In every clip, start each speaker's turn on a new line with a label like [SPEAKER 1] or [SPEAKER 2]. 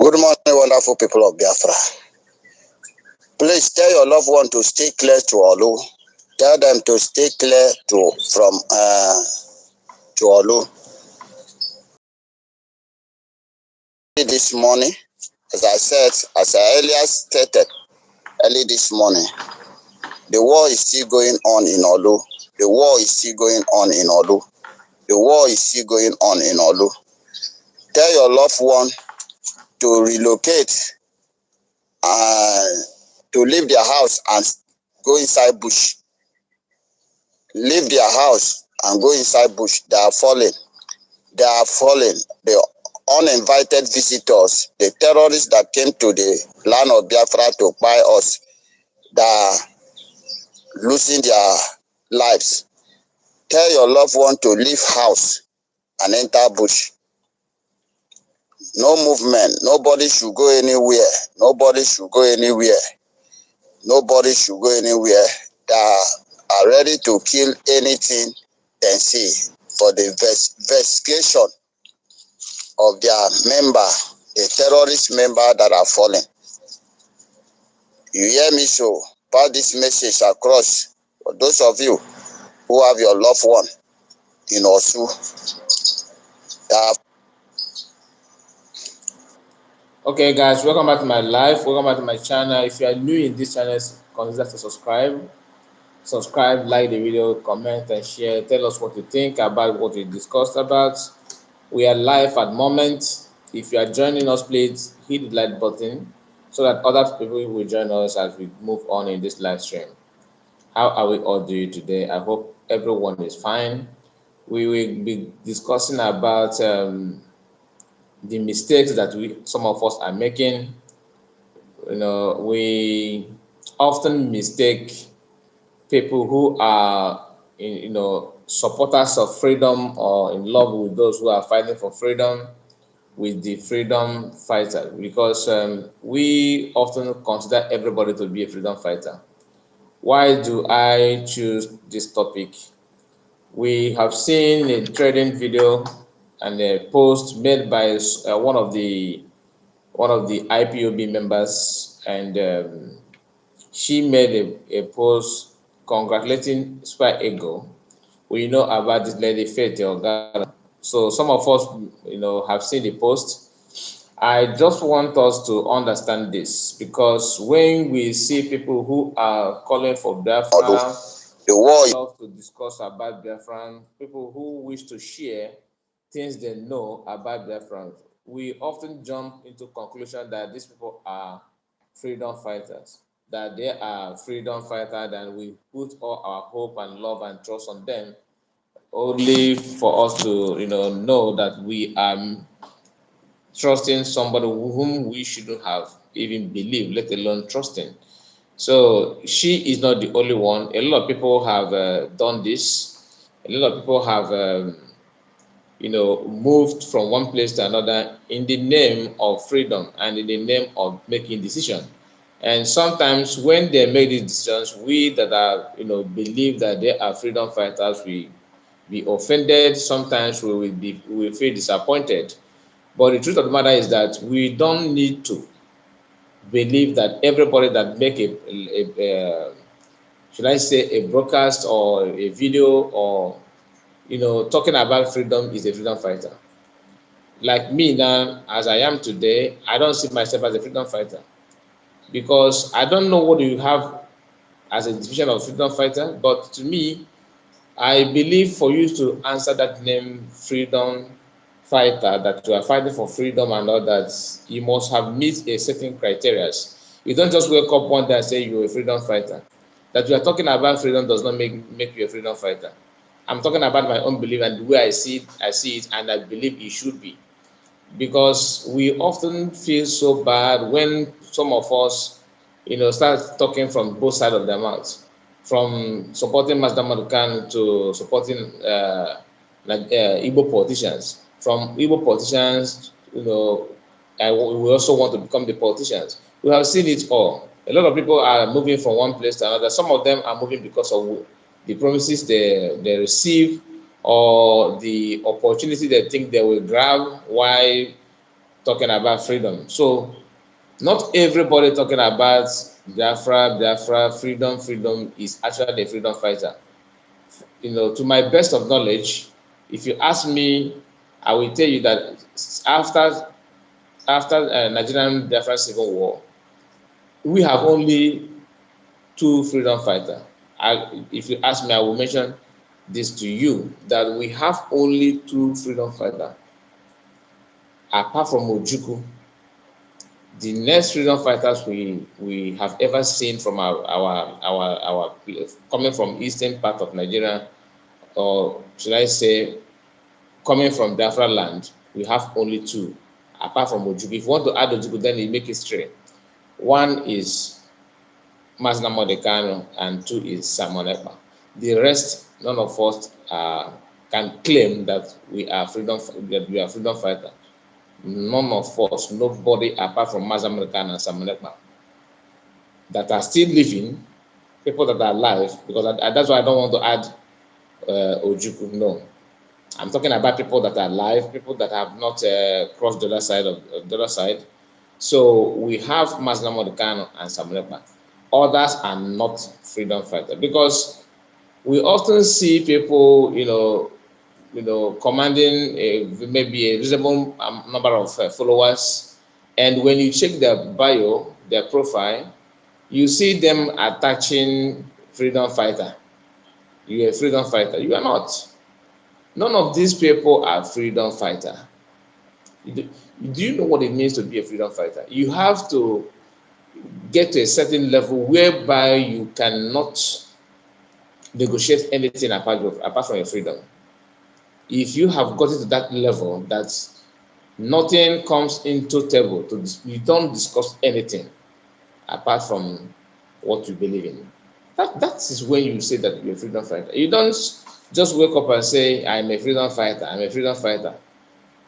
[SPEAKER 1] Good morning, wonderful people of Biafra. Please tell your loved one to stay clear to Olu. Tell them to stay clear from Olu. This morning, as I earlier stated, early this morning, the war is still going on in Olu. The war is still going on in Olu. The war is still going on in Olu. Tell your loved one to relocate to leave their house and go inside bush. Leave their house and go inside bush. They are falling. They are falling. The uninvited visitors, the terrorists that came to the land of Biafra to buy us, they are losing their lives. Tell your loved one to leave house and enter bush. No movement. Nobody should go anywhere. Nobody should go anywhere. Nobody should go anywhere. They are ready to kill anything they see for the investigation of their member, the terrorist member that are falling. You hear me? So pass this message across for those of you who have your loved one in Osu.
[SPEAKER 2] Okay guys, welcome back to my live. Welcome back to my channel. If you are new in this channel, consider to subscribe, like the video, comment and share. Tell us what you think about what we discussed about. We are live at the moment. If you are joining us, please hit the like button so that other people will join us as we move on in this live stream. How are we all doing today? I hope everyone is fine. We will be discussing about the mistakes that some of us are making. We often mistake people who are supporters of freedom or in love with those who are fighting for freedom with the freedom fighter, because we often consider everybody to be a freedom fighter. Why do I choose this topic? We have seen a trading video and a post made by one of the IPOB members, and she made a post congratulating Super Ego. We know about this lady Faith Ogada. So some of us, have seen the post. I just want us to understand this, because when we see people who are calling for Biafra,
[SPEAKER 1] the war,
[SPEAKER 2] love to discuss about Biafra, people who wish to share things they know about Biafra, we often jump into conclusion that these people are freedom fighters, that they are freedom fighters, and we put all our hope and love and trust on them, only for us to know that we are trusting somebody whom we shouldn't have even believed, let alone trusting. So she is not the only one. A lot of people have done this. A lot of people have moved from one place to another in the name of freedom and in the name of making decisions. And sometimes when they make these decisions, we that are believe that they are freedom fighters, we be offended. Sometimes we feel disappointed. But the truth of the matter is that we don't need to believe that everybody that make a should I say a broadcast or a video or talking about freedom is a freedom fighter. Like me now, as I am today, I don't see myself as a freedom fighter, because I don't know what you have as a definition of freedom fighter. But to me, I believe for you to answer that name, freedom fighter, that you are fighting for freedom and all that, you must have meet a certain criteria. You don't just wake up one day and say you're a freedom fighter. That you are talking about freedom does not make you a freedom fighter. I'm talking about my own belief and the way I see it, and I believe it should be. Because we often feel so bad when some of us, start talking from both sides of their mouths, from supporting Mazda Madukan to supporting Igbo politicians. From Igbo politicians, we also want to become the politicians. We have seen it all. A lot of people are moving from one place to another. Some of them are moving because of the promises they receive, or the opportunity they think they will grab, while talking about freedom. So not everybody talking about Biafra, freedom is actually a freedom fighter. To my best of knowledge, if you ask me, I will tell you that after Nigerian Biafra Civil War, we have only two freedom fighters. If you ask me, I will mention this to you, that we have only two freedom fighters. Apart from Ojukwu, the next freedom fighters we have ever seen from our coming from eastern part of Nigeria, or should I say coming from Biafra land, we have only two, apart from Ojukwu. If you want to add Ojukwu, then you make it three. One is Mazda Modekano and two is Simon Ekpa. The rest, none of us can claim that we are freedom fighter. None of us, nobody apart from Mazda Modekano and Simon Ekpa that are still living, people that are alive, because that's why I don't want to add Ojukwu. No, I'm talking about people that are alive, people that have not crossed the other side of the other side. So we have Mazda Modekano and Simon Ekpa. Others are not freedom fighters, because we often see people, commanding maybe a reasonable number of followers, and when you check their bio, their profile, you see them attaching freedom fighter. You're a freedom fighter. You are not. None of these people are freedom fighter. Do you know what it means to be a freedom fighter? You have to get to a certain level whereby you cannot negotiate anything apart from your freedom. If you have gotten to that level that nothing comes into table, you don't discuss anything apart from what you believe in. That is when you say that you're a freedom fighter. You don't just wake up and say, I'm a freedom fighter, I'm a freedom fighter,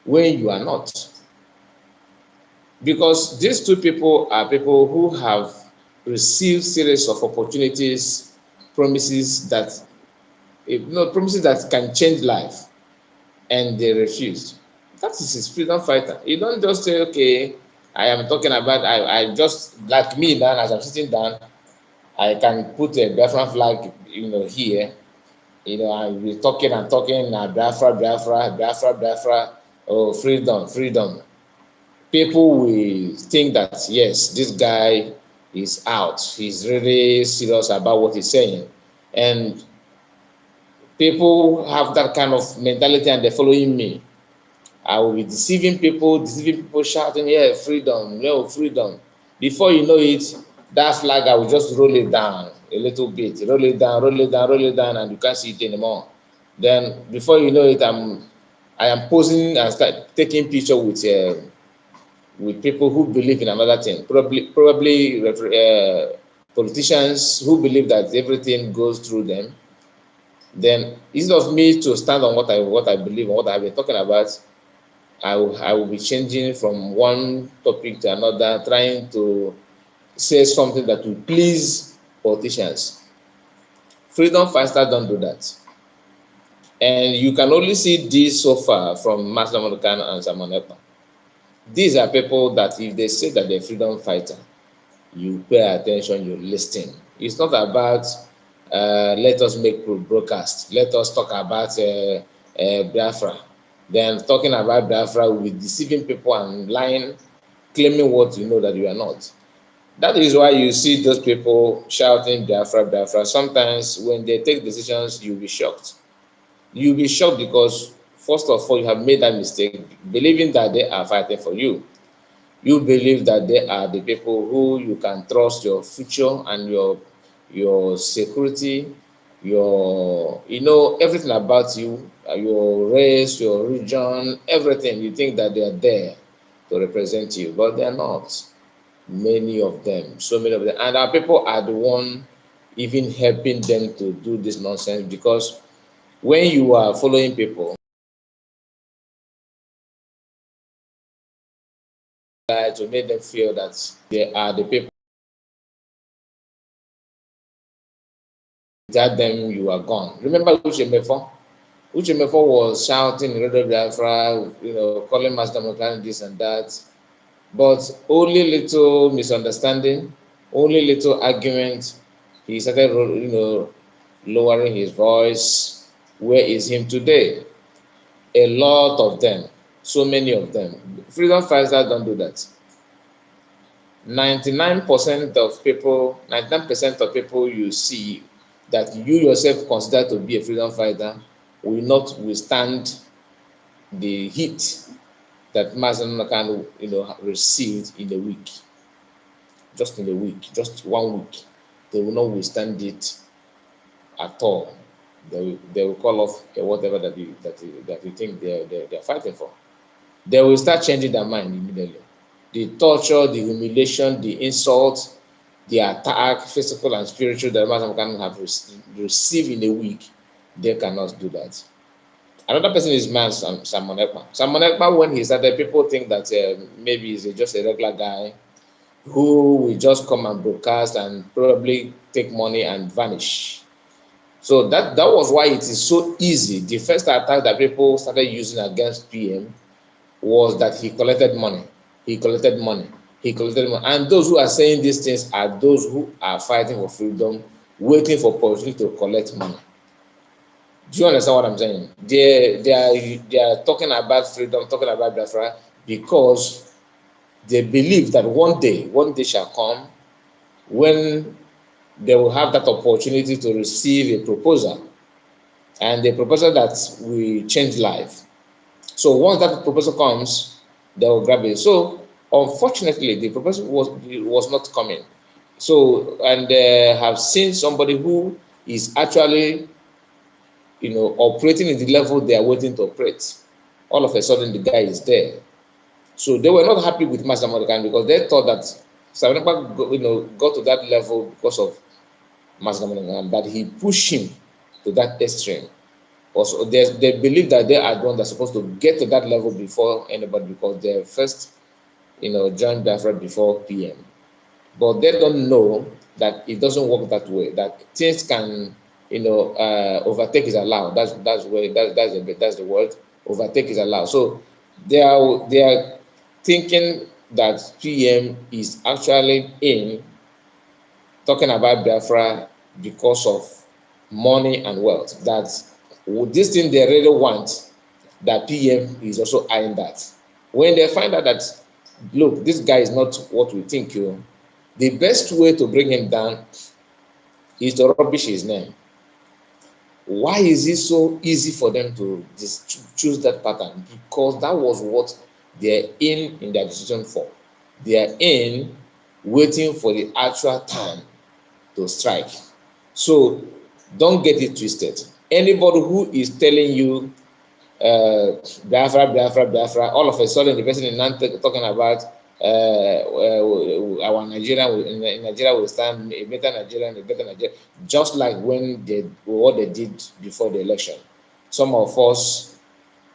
[SPEAKER 2] when you are not. Because these two people are people who have received series of opportunities, promises that promises that can change life, and they refused. That is his freedom fighter. You don't just say, okay, I am talking about, I just, like me now, as I'm sitting down, I can put a Biafran flag, here, I'll be talking and talking, Biafra, oh, freedom. People will think that, yes, this guy is out. He's really serious about what he's saying. And people have that kind of mentality and they're following me. I will be deceiving people, shouting, yeah, freedom, no, freedom. Before you know it, that flag, I will just roll it down a little bit, roll it down, and you can't see it anymore. Then before you know it, I am posing and start taking picture with people who believe in another thing, probably politicians who believe that everything goes through them. Then instead of me to stand on what I believe and what I've been talking about, I will be changing from one topic to another, trying to say something that will please politicians. Freedom fighters don't do that. And you can only see this so far from Master Monokan and Simon Ekpa. These are people that if they say that they're freedom fighter, you pay attention, you listen. It's not about let us make broadcast, let us talk about Biafra. Then talking about Biafra will be deceiving people and lying, claiming what you know that you are not. That is why you see those people shouting Biafra. Sometimes when they take decisions, you'll be shocked. You'll be shocked because, first of all, you have made that mistake, believing that they are fighting for you. You believe that they are the people who you can trust your future and your security, everything about you, your race, your religion, everything. You think that they are there to represent you, but they are not. Many of them, so many of them, and our people are the one even helping them to do this nonsense, because when you are following people to make them feel that they are the people, without them you are gone. Remember Uche Mefon? Uchemefo was shouting in Radio Biafra, calling Master Mokani this and that, but only little misunderstanding, only little argument. He started, lowering his voice. Where is him today? A lot of them, so many of them. Freedom fighters don't do that. 99% of people you see that you yourself consider to be a freedom fighter will not withstand the heat that Mazen Nakan, received in a week, just in a week, just 1 week. They will not withstand it at all. They will call off whatever that you think they're fighting for. They will start changing their mind immediately. The torture, the humiliation, the insult, the attack, physical and spiritual, that Mazen Nakan have received in a week, they cannot do that. Another person is man Simon Ekpa. Simon Ekpa, when he started, people think that maybe he's just a regular guy who will just come and broadcast and probably take money and vanish. So that was why it is so easy. The first attack that people started using against PM was that he collected money. He collected money. He collected money. And those who are saying these things are those who are fighting for freedom, waiting for opportunity to collect money. Do you understand what I'm saying? They are talking about freedom, talking about Biafra because they believe that one day shall come when they will have that opportunity to receive a proposal, and the proposal that will change life. So once that proposal comes, they will grab it. So unfortunately, the proposal was not coming. So, and they have seen somebody who is actually operating in the level they are waiting to operate. All of a sudden, the guy is there. So they were not happy with Master Morgan because they thought that Sabanapa got to that level because of Master Morgan, but he pushed him to that extreme. Also, they believe that they are the ones that are supposed to get to that level before anybody because they first, joined Biafra before PM. But they don't know that it doesn't work that way. That things can, overtake is allowed. That's the word. Overtake is allowed. So they are thinking that PM is actually in talking about Biafra because of money and wealth. That this thing they really want, that PM is also eyeing that. When they find out that, look, this guy is not what we think the best way to bring him down is to rubbish his name. Why is it so easy for them to choose that pattern? Because that was what they're in their decision for. They are in waiting for the actual time to strike. So don't get it twisted. Anybody who is telling you Biafra, Biafra, Biafra, all of a sudden the person is now talking about our Nigeria, in Nigeria will stand a better Nigeria, a better Nigeria, just like what they did before the election. Some of us,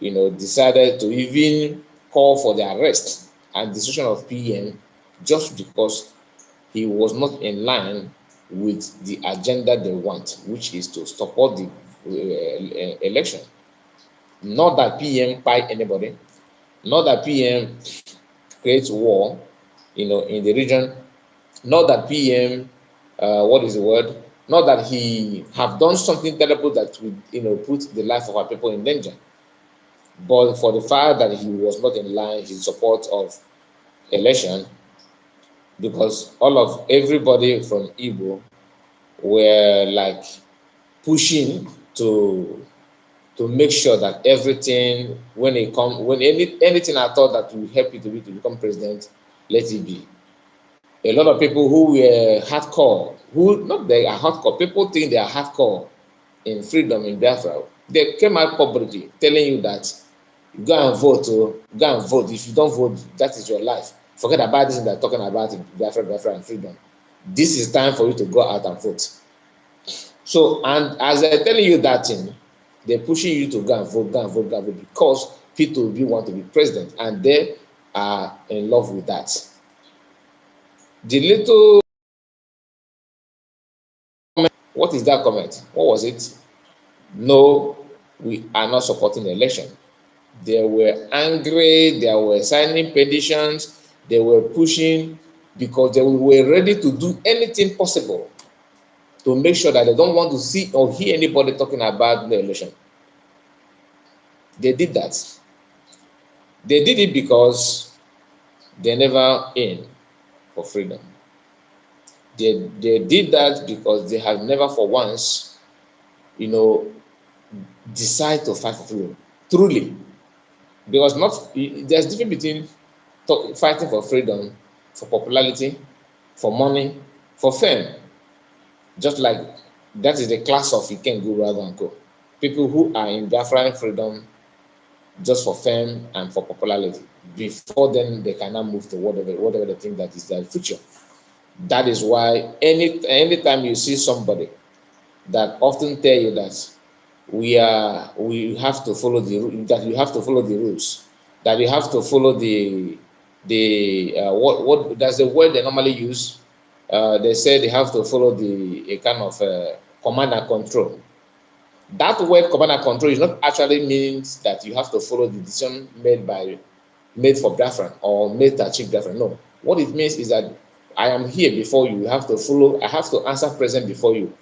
[SPEAKER 2] decided to even call for the arrest and decision of PM just because he was not in line with the agenda they want, which is to support the election. Not that PM buy anybody, not that PM creates war, in the region, not that PM, what is the word? Not that he have done something terrible that would, put the life of our people in danger, but for the fact that he was not in line in support of election, because everybody from Igbo were like pushing to make sure that everything, when anything at all that will help you to become president, let it be. A lot of people who were hardcore, who not they are hardcore, people think they are hardcore in freedom in Biafra. They came out publicly telling you that go and vote, go and vote. If you don't vote, that is your life. Forget about this they're talking about in Biafra and freedom. This is time for you to go out and vote. So, and as they're telling you that thing, they're pushing you to go and vote, go and vote, go and vote, because people will want to be president, and they are in love with that. The little comment, what is that comment? What was it? No, we are not supporting the election. They were angry, they were signing petitions, they were pushing because they were ready to do anything possible to make sure that they don't want to see or hear anybody talking about the election. They did that. They did it because they never aim for freedom. They did that because they have never for once, you know, decide to fight for freedom. Truly. Because not there's difference between fighting for freedom, for popularity, for money, for fame. Just like that is the class of Iken Guru and Co. People who are in Biafran freedom just for fame and for popularity. Before then, they cannot move to whatever they think that is their future. That is why anytime you see somebody that often tell you that we have to follow that you have to follow the rules, that you have to follow the what that's the word they normally use. They say they have to follow the a kind of command and control. That word command and control is not actually means that you have to follow the decision made for Biafran or made to achieve Biafran. No. What it means is that I am here before you. You have to follow, I have to answer present before you.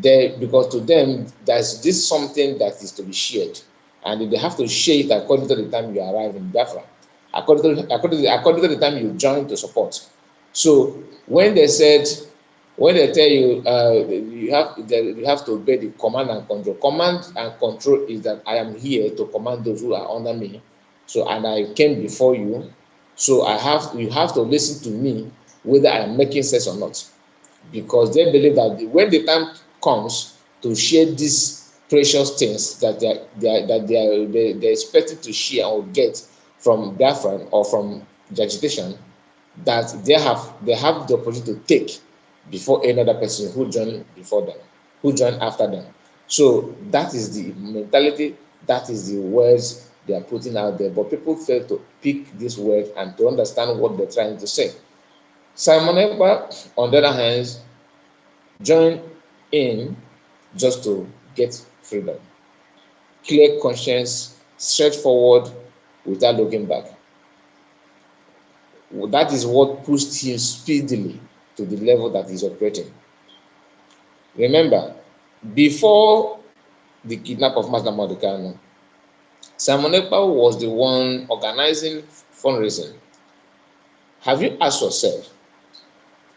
[SPEAKER 2] Because to them, there's this something that is to be shared. And they have to share it according to the time you arrive in Biafra, according to the time you join to support. So when they said, when they tell you you have to obey the command and control. Command and control is that I am here to command those who are under me. So and I came before you. So you have to listen to me whether I am making sense or not. Because they believe that when the time comes to share these precious things that they're expected to share or get from Biafran or from the agitation, that they have the opportunity to take before any other person who join before them, who join after them. So that is the mentality, that is the words they are putting out there. But people fail to pick this word and to understand what they're trying to say. Simon Ekpa, on the other hand, joined in just to get freedom. Clear conscience, straightforward, without looking back. That is what pushed him speedily to the level that he's operating. Remember, before the kidnap of Master Madukano, Simon Ekpa was the one organizing fundraising. Have you asked yourself,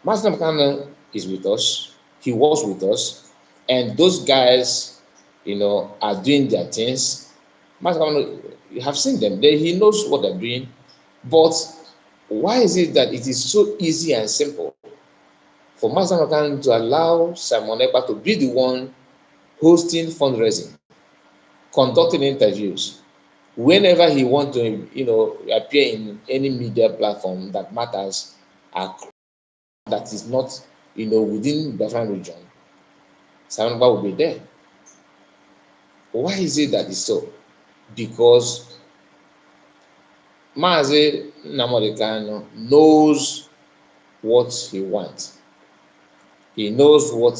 [SPEAKER 2] Master Madukano is with us, he was with us, and those guys, are doing their things. Master Madukano, you have seen them, he knows what they're doing, but why is it that it is so easy and simple for Master Madukano to allow Simon Ekpa to be the one hosting fundraising, conducting interviews, whenever he want to, appear in any media platform that matters, that is not, within the Biafran region, Simon Ekpa will be there. Why is it that is so? Because Mazi Nnamdi Kanu knows what he wants. He knows what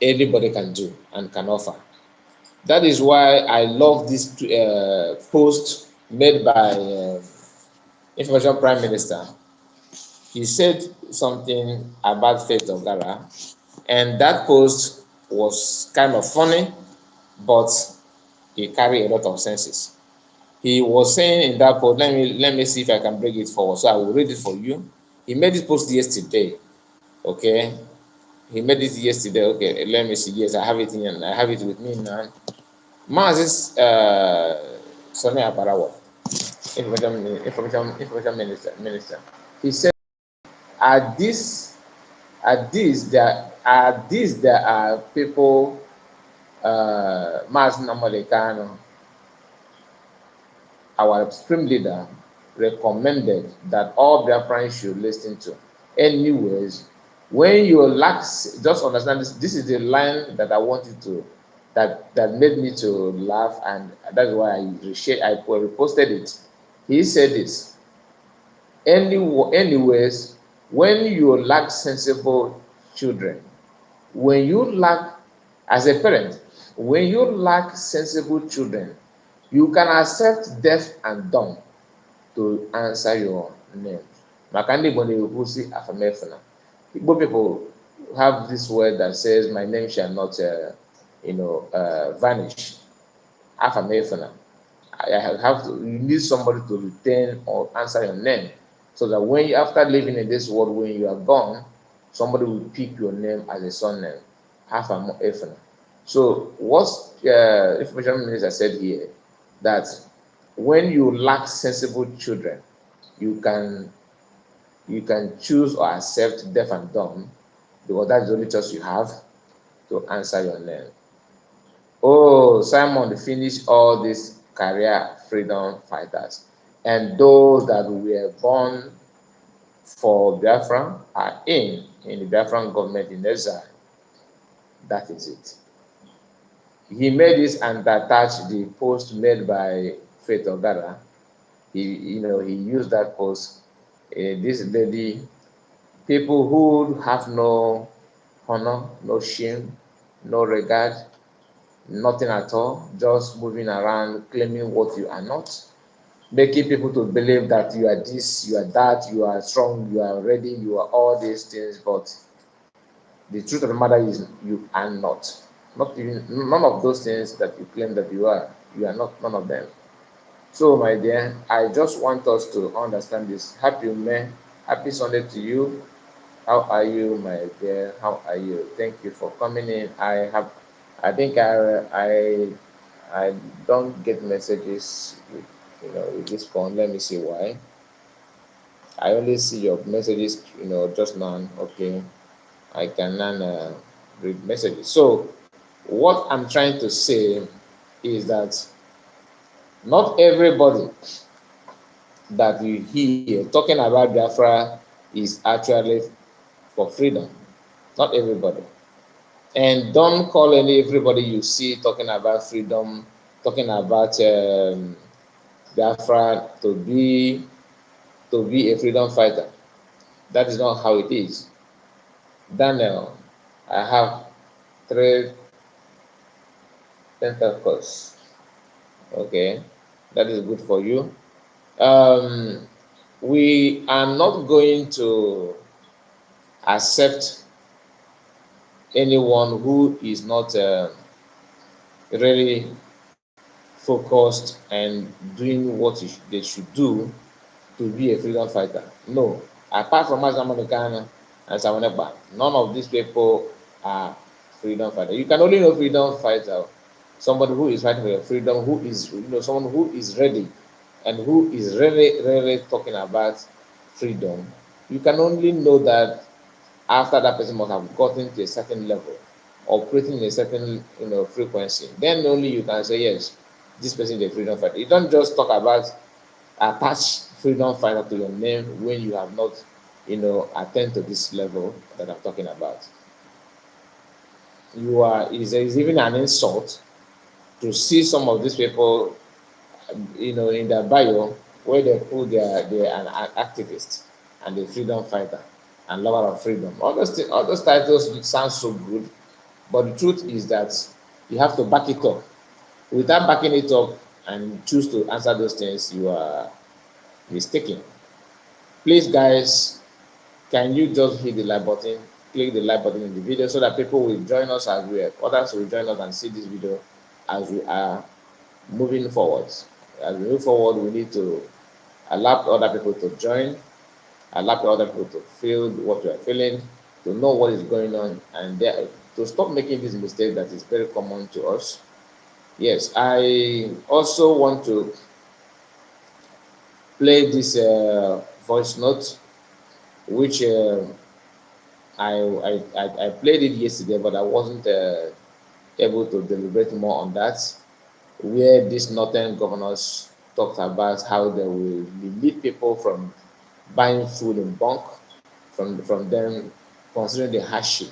[SPEAKER 2] anybody can do and can offer. That is why I love this post made by Information Prime Minister. He said something about Faith of Gara, and that post was kind of funny, but he carried a lot of senses. He was saying in that post, let me see if I can bring it forward. So I will read it for you. He made this post yesterday. Okay, he made it yesterday. Okay, let me see. Yes, I have it in. I have it with me now. Mazis Sonny Aparawa, information minister. He said, "At this, there are people, Maz Namalekano, our supreme leader, recommended that all Biafrans should listen to. Anyways, when you lack, just understand this. This is the line that I wanted to, that made me to laugh, and that's why I reposted it. He said this. Anyways, when you lack sensible children, when you lack as a parent, When you lack sensible children, you can accept deaf and dumb to answer your name. Maka ndị Igbo na-ekwu sị afamefuna. Igbo people have this word that says, "My name shall not, vanish." Afamefuna. I have to. You need somebody to retain or answer your name, so that when you, after living in this world, when you are gone, somebody will pick your name as a surname. Afamefuna. So what information minister said here, that when you lack sensible children, you can you can choose or accept deaf and dumb, because that's the only choice you have to answer your name. Oh, Simon finished all these career freedom fighters, and those that were born for Biafra are in the Biafran government in exile. That is it. He made this and attached the post made by Faith Ogara. He used that post. This lady, people who have no honor, no shame, no regard, nothing at all, just moving around claiming what you are not, making people to believe that you are this, you are that, you are strong, you are ready, you are all these things, but the truth of the matter is you are not. Not even none of those things that you claim that you are. You are not none of them. So, my dear, I just want us to understand this. Happy May, happy Sunday to you. How are you, my dear? How are you? Thank you for coming in. I think I don't get messages with, with this phone. Let me see why. I only see your messages, just now. Okay, I can now read messages. So, what I'm trying to say is that not everybody that you hear talking about Biafra is actually for freedom. Not everybody. And don't call everybody you see talking about freedom, talking about Biafra to be a freedom fighter. That is not how it is. Daniel, I have three tentacles. Okay, that is good for you. Um, we are not going to accept anyone who is not really focused and doing what they should do to be a freedom fighter. No, apart from Azamanekana and Sawanekba, none of these people are freedom fighters. You can only know freedom fighter, somebody who is fighting for your freedom, who is someone who is ready and who is really talking about freedom. You can only know that after that person must have gotten to a certain level, operating in a certain frequency. Then only you can say yes, this person is a freedom fighter. You don't just talk about attach freedom fighter to your name when you have not attend to this level that I'm talking about. You are is even an insult to see some of these people in their bio where they put they're an activist and a freedom fighter and lover of freedom. All those titles sound so good, but the truth is that you have to back it up. Without backing it up and choose to answer those things, you are mistaken. Please, guys, can you just hit the like button, click the like button in the video so that people will join us as we others will join us and see this video as we are moving forward. As we move forward, we need to allow other people to join, allow other people to feel what we are feeling, to know what is going on, and to stop making this mistake that is very common to us. Yes, I also want to play this voice note, which I played it yesterday, but I wasn't able to deliberate more on that. Where these northern governors talked about how they will limit people from buying food in bulk from them, considering the hardship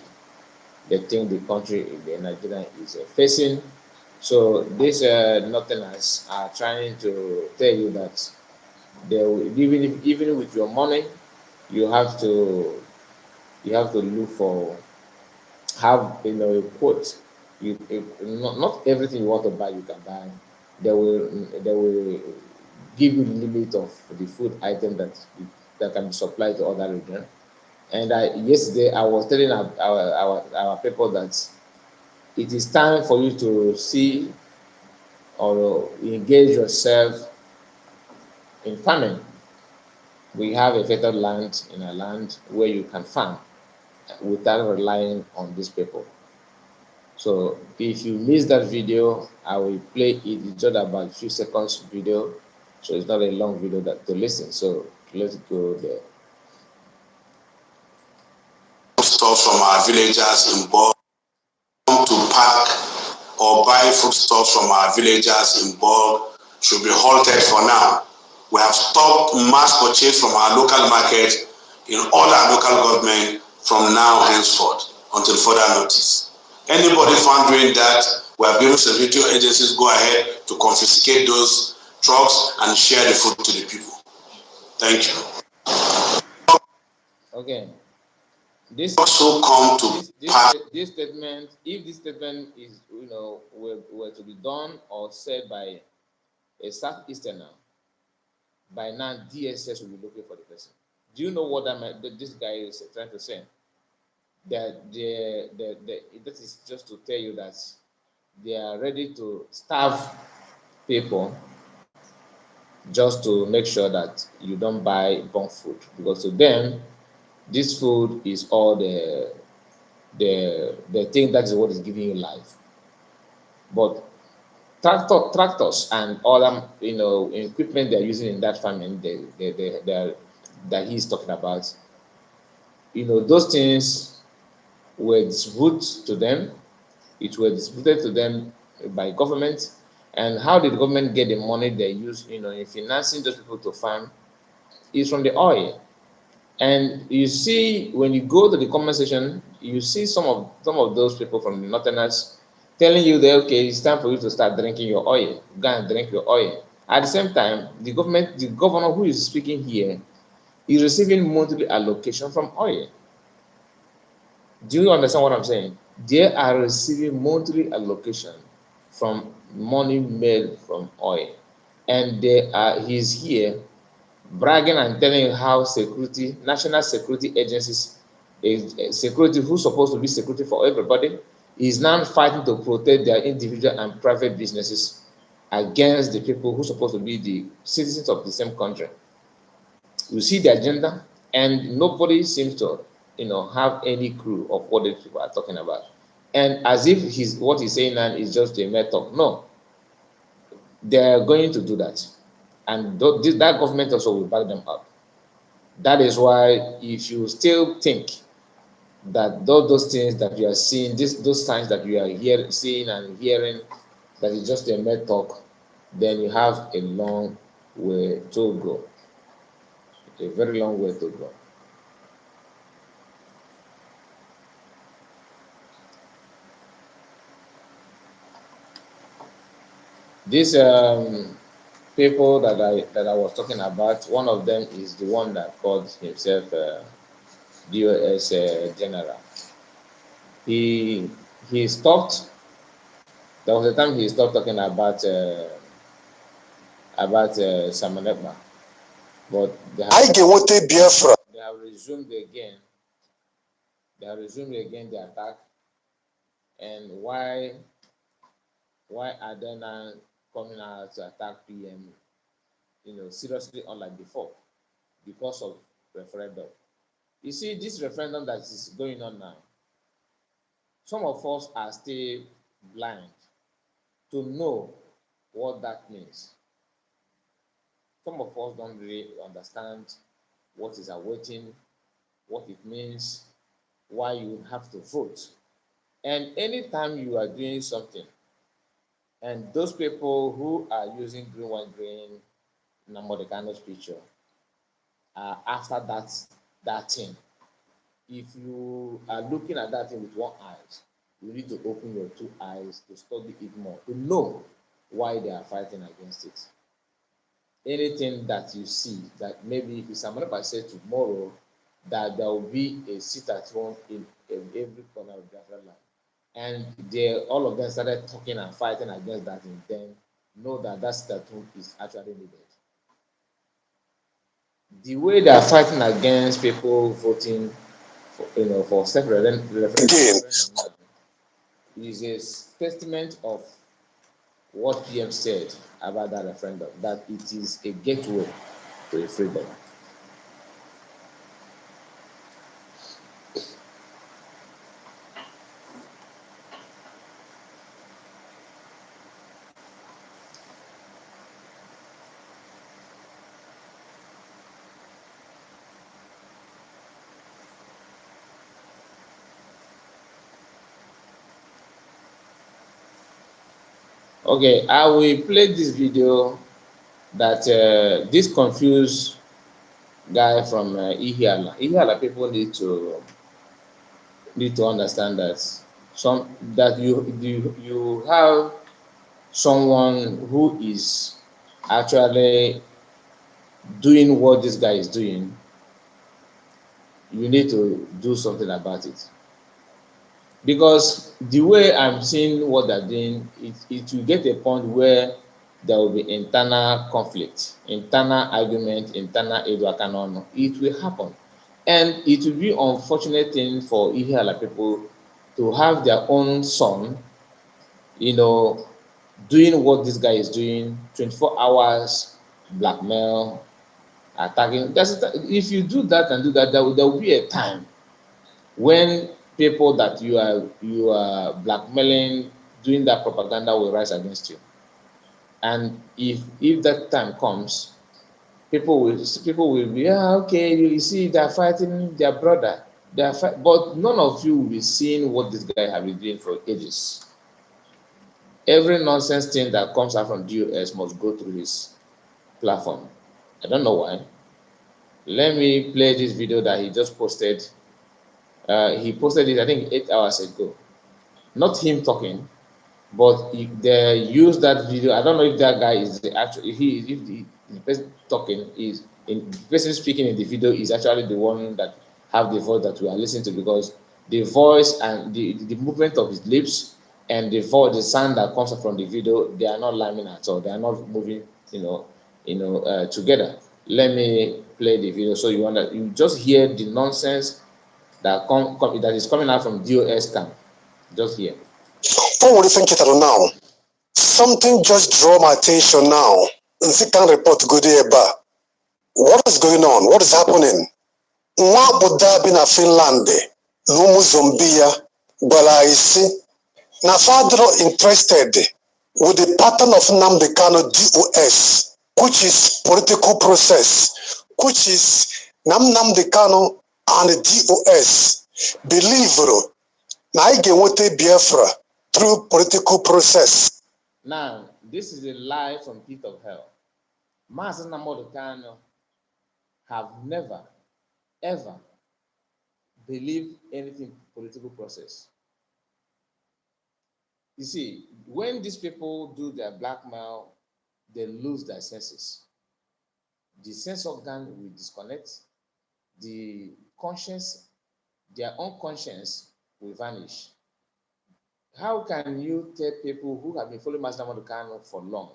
[SPEAKER 2] they think the country in Nigeria is facing. So these northerners are trying to tell you that they will, even with your money, you have to look for have a quote. not everything you want to buy you can buy. They will give you the limit of the food item that can be supplied to other region. And yesterday I was telling our people that it is time for you to see or engage yourself in farming. We have a fertile land in our land where you can farm without relying on these people. So if you miss that video, I will play it. It's just about a few seconds video, so it's not a long video that to listen. So let's go there.
[SPEAKER 1] Stuff from our villagers in bulk to pack or buy foodstuff from our villagers in bulk should be halted for now. We have stopped mass purchase from our local market in all our local government from now henceforth until further notice. Anybody found doing that, we have given security agencies go ahead to confiscate those trucks and share the food to the people. Thank you.
[SPEAKER 2] Okay. This
[SPEAKER 1] Also come to
[SPEAKER 2] this statement, if this statement is were to be done or said by a southeasterner, by now DSS will be looking for the person. Do you know what this guy is trying to say? That that is just to tell you that they are ready to starve people just to make sure that you don't buy bunk food, because to them this food is all the thing that is what is giving you life. But tractors and other equipment they're using in that farming that he's talking about, those things were distributed to them. It was distributed to them by government. And how did the government get the money they use in financing those people to farm? Is from the oil. And you see, when you go to the comment section, you see some of those people from the northerners telling you that okay, it's time for you to start drinking your oil. Go and drink your oil. At the same time, the governor who is speaking here is receiving monthly allocation from oil. Do you understand what I'm saying? They are receiving monthly allocation from money made from oil, and he's here bragging and telling how national security agencies, security who's supposed to be security for everybody, is now fighting to protect their individual and private businesses against the people who's supposed to be the citizens of the same country. You see the agenda, and nobody seems to, have any clue of what these people are talking about. And as if what he's saying now is just a mere talk. No, they're going to do that, and that government also will back them up. That is why if you still think that those things that you are seeing, those signs that you are seeing and hearing, that is just a mere talk, then you have a long way to go. A very long way to go. These people that I was talking about, one of them is the one that called himself DOS general. He he stopped. There was a time he stopped talking about Samanekma, but they have resumed again. They have resumed again the attack. And why are they now coming out to attack PM? Seriously, unlike before, because of referendum. You see, this referendum that is going on now, some of us are still blind to know what that means. Some of us don't really understand what is awaiting, what it means, why you have to vote. And anytime you are doing something, and those people who are using green, white, green, Namodekano's picture, after that thing, if you are looking at that thing with one eye, you need to open your two eyes to study it more, to know why they are fighting against it. Anything that you see that maybe if somebody said tomorrow that there will be a sit at home in every corner of Biafra land, and they all of them started talking and fighting against that thing, then know that that statute is actually needed. The way they are fighting against people voting for, for
[SPEAKER 1] Again,
[SPEAKER 2] referendum now is a testament of what PM said about that referendum, that it is a gateway to a freedom. Okay, I will play this video that this confused guy from Ihiala. Ihiala people need to understand that you have someone who is actually doing what this guy is doing. You need to do something about it, because the way I'm seeing what they're doing, it will get a point where there will be internal conflict, internal argument, internal Eduakanono. It will happen. And it will be unfortunate thing for Ihiala people to have their own son, you know, doing what this guy is doing, 24 hours, blackmail, attacking. If you do that and do that, there will be a time when people that you are blackmailing, doing that propaganda will rise against you. And if that time comes, people will be, okay, you see they're fighting their brother, but none of you will be seeing what this guy have been doing for ages. Every nonsense thing that comes out from DOS must go through his platform. I don't know why. Let me play this video that he just posted. He posted it, I think, 8 hours ago. Not him talking, but if they use that video. I don't know if that guy is actually, if the person talking is in, the person speaking in the video is actually the one that have the voice that we are listening to, because the voice and the movement of his lips and the sound that comes from the video, they are not lining at all. They are not moving, together. Let me play the video so you just hear the nonsense that is coming out from DOS camp. Just hear.
[SPEAKER 1] what would you think it now? Something just draw my attention now. Nsikan report go there, but what is going on? What is happening? Nwa Buddha bi na Finland, n'ụmụ Zambia, gwara isi na father interested with the pattern of Nnamdi Kanu DOS, which is political process, which is Nnamdi Kanu and the DOS believe na anyị ga-enweta Biafra through political process.
[SPEAKER 2] Now, this is a lie from pit of hell. Mazi Nnamdi Kanu have never, ever believed anything political process. You see, when these people do their blackmail, they lose their senses. The sense organ will disconnect. The conscience, their own conscience will vanish. How can you tell people who have been following Mazi Nnamdi Kanu for long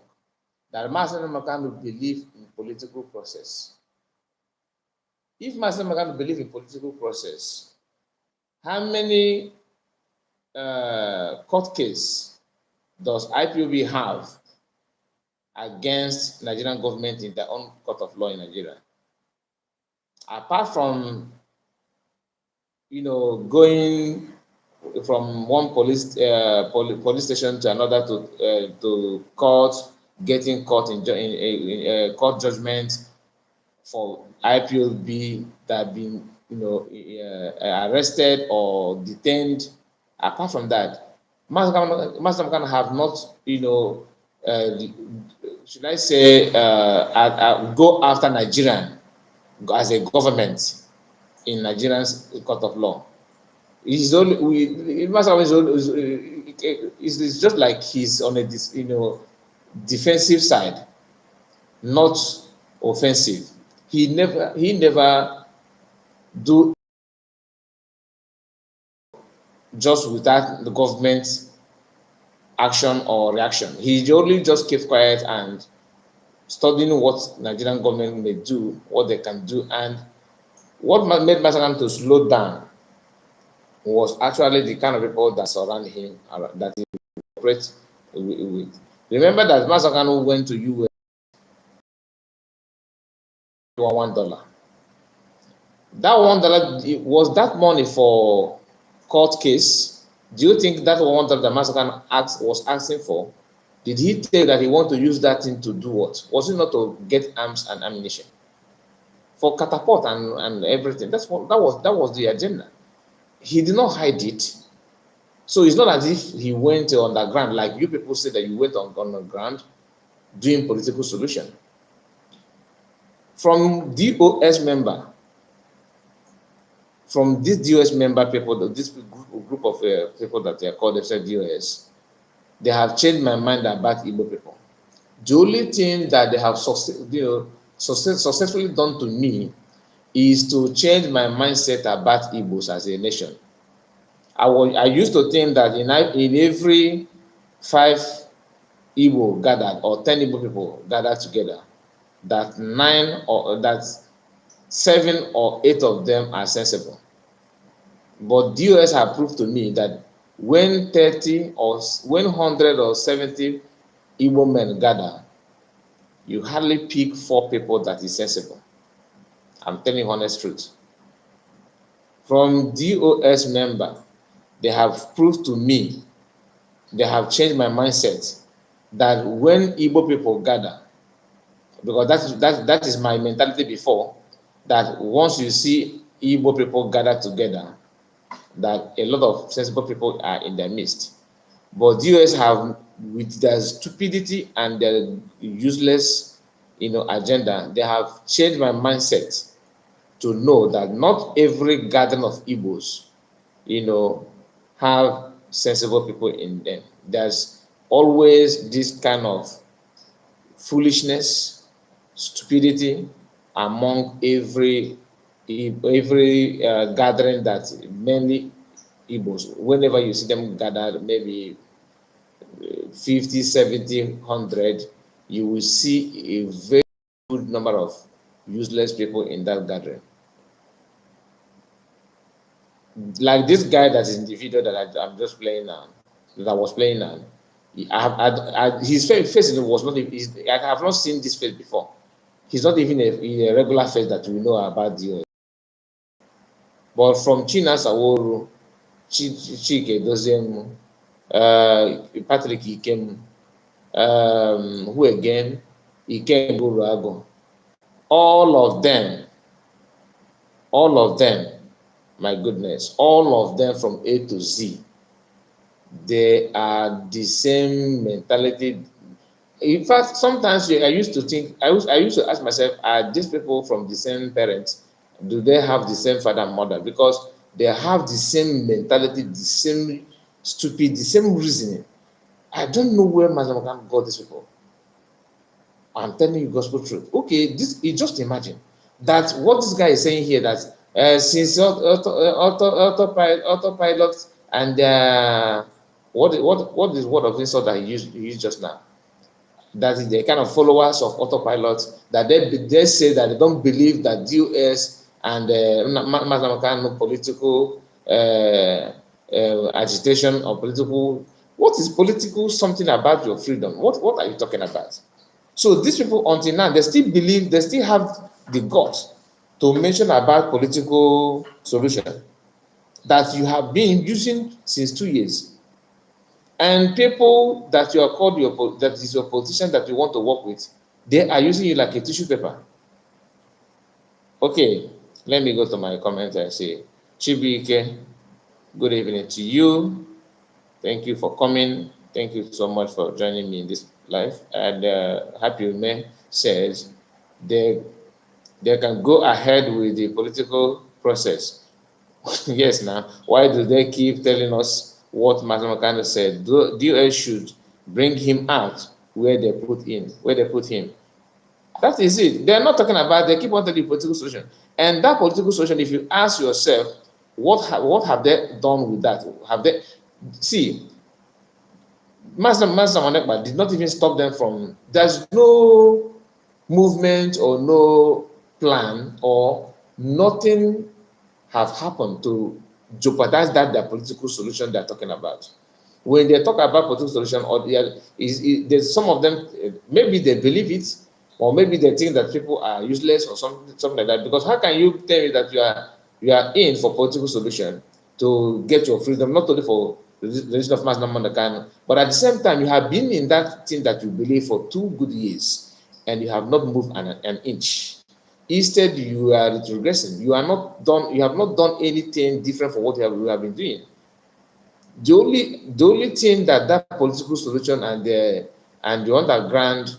[SPEAKER 2] that Mazi Nnamdi Kanu believe in political process? If Mazi Nnamdi Kanu believe in political process, how many court case does IPOB have against Nigerian government in their own court of law in Nigeria? Apart from going from one police station to another to court, getting caught in court judgment for IPOB that have been arrested or detained. Apart from that, Mazi Nnamdi Kanu have not should I say go after Nigerian as a government in Nigerian's court of law. It's just like he's on a defensive side, not offensive. He never do just without the government action or reaction. He only just kept quiet and studying what Nigerian government may do, what they can do, and what made Masakan to slow down was actually the kind of people that surround him, that he operates with. Remember that Masakan went to US for $1. That $1 was that money for court case. Do you think that $1 that Masakan was asking for? Did he tell you that he want to use that thing to do what? Was it not to get arms and ammunition for catapult and everything? That was the agenda. He did not hide it. So it's not as if he went underground, like you people say that you went on the ground doing political solution. From DOS member, from this DOS member people, this group of people that they are called themselves DOS, they have changed my mind about Igbo people. The only thing that they have successfully done to me is to change my mindset about Igbos as a nation. I used to think that in every 5 Igbo gathered or 10 Igbo people gathered together, that 7 or 8 of them are sensible. But DOS have proved to me that when 30 or when 100 or 70 Igbo men gather, you hardly pick 4 people that is sensible. I'm telling you honest truth. From DOS member, they have proved to me, they have changed my mindset that when Igbo people gather, because that is my mentality before, that once you see Igbo people gather together, that a lot of sensible people are in their midst. But the US have, with their stupidity and their useless, agenda, they have changed my mindset to know that not every gathering of Igbos, have sensible people in them. There's always this kind of foolishness, stupidity among every gathering that many Igbos, whenever you see them gathered, maybe 50, 70, 100, you will see a very good number of useless people in that gathering. Like this guy that is in the video that I'm just playing now, that I was playing now, his face was not, I have not seen this face before. He's not even a regular face that we know about the. But from China Saworu, Chike Dozem, Patrick Ikem, who again, Ikem Buruago, all of them, my goodness, all of them from A to Z, they are the same mentality. In fact, sometimes I used to think, I used to ask myself, are these people from the same parents? Do they have the same father and mother? Because they have the same mentality, the same stupid, the same reasoning. I don't know where Mazamokan got these people. I'm telling you gospel truth. Okay, you just imagine that what this guy is saying here, that since autopilot and what is word of insult that he used just now? That is the kind of followers of autopilot that they say that they don't believe that US and Mazamokan political agitation or political. What is political something about your freedom? What are you talking about? So these people, until now, they still believe, they still have the guts to mention about political solution that you have been using since 2 years. And people that you are called that is your politician that you want to work with, they are using you like a tissue paper. Okay, let me go to my comment and say, Chibike, good evening to you. Thank you for coming. Thank you so much for joining me in this live. And Happy May says they can go ahead with the political process. Yes, now, why do they keep telling us what Masamakano said? DOS should bring him out where they put him. That is it. They're not talking about, they keep on telling the political solution. And that political solution, if you ask yourself, what have they done with that? Have they see? Master Manekba did not even stop them from. There's no movement or no plan or nothing have happened to jeopardize that their political solution they're talking about. When they talk about political solution, or there's some of them, maybe they believe it, or maybe they think that people are useless or something like that. Because how can you tell me that you are in for political solution to get your freedom, not only for the religion of Mass Namandakan, but at the same time you have been in that thing that you believe for 2 good years, and you have not moved an inch. Instead, you are retrogressing. You are not done. You have not done anything different from what you have been doing. The only thing that political solution and the underground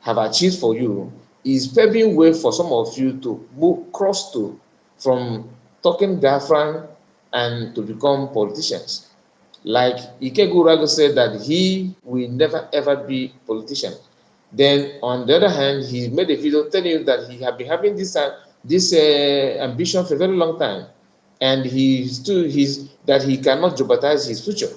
[SPEAKER 2] have achieved for you is paving way for some of you to move cross to from talking Biafran and to become politicians. Like Ikegurago said that he will never ever be politician. Then on the other hand, he made a video telling you that he had been having this ambition for a very long time, and he's that he cannot jeopardize his future.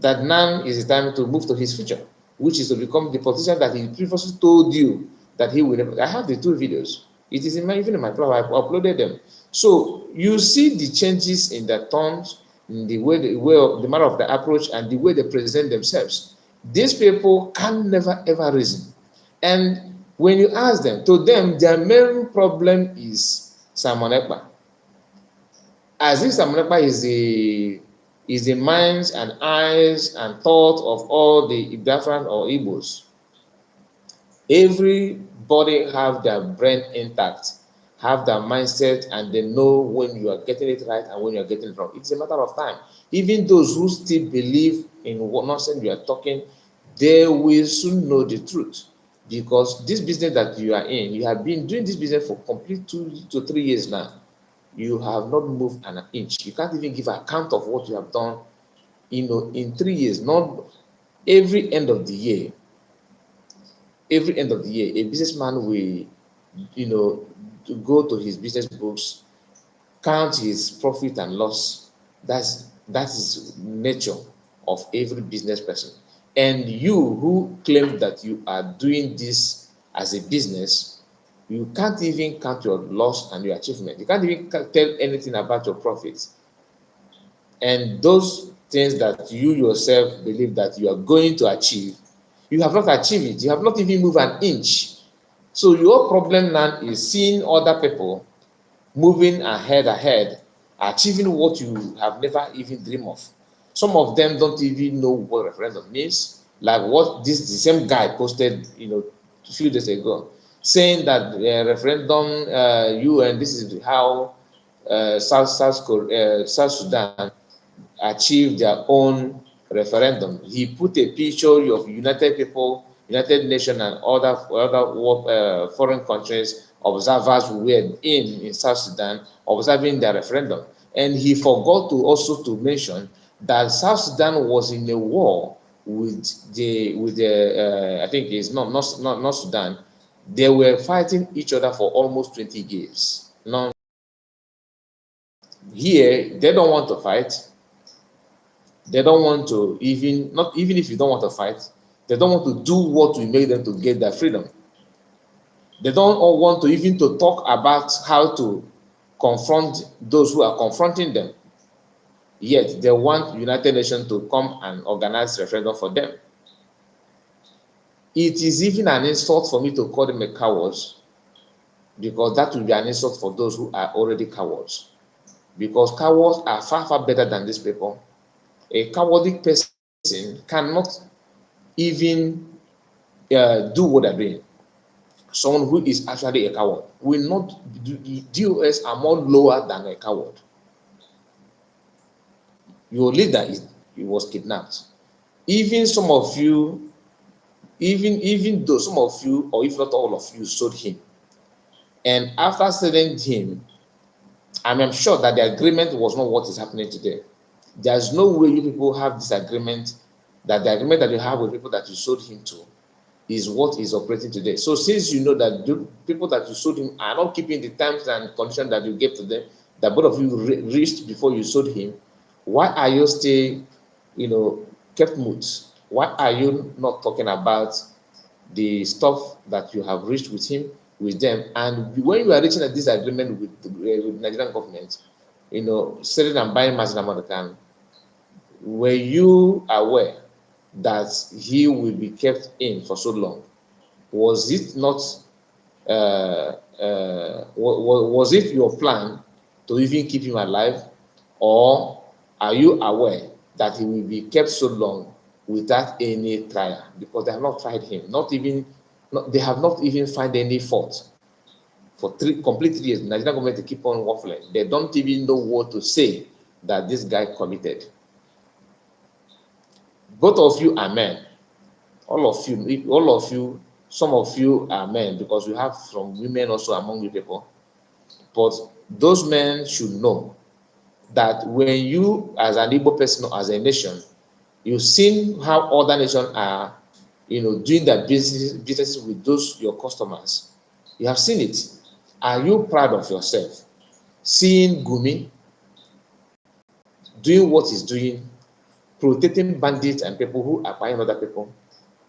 [SPEAKER 2] That now is the time to move to his future, which is to become the politician that he previously told you that he will never. I have the 2 videos. It is even in my profile. I uploaded them. So you see the changes in their tones, in the manner of the approach, and the way they present themselves. These people can never ever reason. And when you ask them, to them, their main problem is Simon Ekpa. As if Simon Ekpa is the minds and eyes and thought of all the Biafran or Igbos. Everybody have their brain intact, have their mindset, and they know when you are getting it right and when you are getting it wrong. It's a matter of time. Even those who still believe in what nonsense you are talking, they will soon know the truth. Because this business that you are in, you have been doing this business for complete 2 to 3 years now. You have not moved an inch. You can't even give account of what you have done, in 3 years. Not every end of the year, a businessman will, to go to his business books, count his profit and loss. That is nature of every business person. And you who claim that you are doing this as a business, you can't even count your loss and your achievement. You can't even tell anything about your profits. And those things that you yourself believe that you are going to achieve, you have not achieved it. You have not even moved an inch. So your problem now is seeing other people moving ahead, achieving what you have never even dreamed of. Some of them don't even know what referendum means. Like what the same guy posted, a few days ago, saying that referendum, UN, this is how South Sudan achieve their own referendum. He put a picture of United People, United Nations, and other foreign countries observers who were in South Sudan observing their referendum. And he forgot to also to mention that South Sudan was in a war with the I think it's not Sudan. They were fighting each other for almost 20 years. Now here they don't want to fight. They don't want to not even if you don't want to fight, they don't want to do what will make them to get their freedom. They don't all want to even to talk about how to confront those who are confronting them. Yet they want United Nations to come and organize referendum for them. It is even an insult for me to call them a cowards, because that will be an insult for those who are already cowards. Because cowards are far, far better than these people. A cowardly person cannot even do what they're doing. Someone who is actually a coward will not. DOS are more lower than a coward. Your leader he was kidnapped. Even some of you, even though some of you, or if not all of you, sold him. And after selling him, I'm sure that the agreement was not what is happening today. There's no way you people have this agreement, that the agreement that you have with people that you sold him to is what is operating today. So since you know that the people that you sold him are not keeping the terms and conditions that you gave to them, that both of you reached before you sold him, why are you still, kept mute? Why are you not talking about the stuff that you have reached with him, with them? And when you are reaching a disagreement with the Nigerian government, selling and buying Mazda American, were you aware that he will be kept in for so long? Was it not was it your plan to even keep him alive, or are you aware that he will be kept so long without any trial? Because they have not tried him, they have not even found any fault for complete 3 years. The Nigerian government, they keep on waffling. They don't even know what to say that this guy committed. Both of you are men. All of you, some of you are men, because we have some women also among you people. But those men should know that when you, as an Igbo person or as a nation, you've seen how other nations are, doing their business with those your customers. You have seen it. Are you proud of yourself seeing Gumi doing what he's doing, protecting bandits and people who are buying other people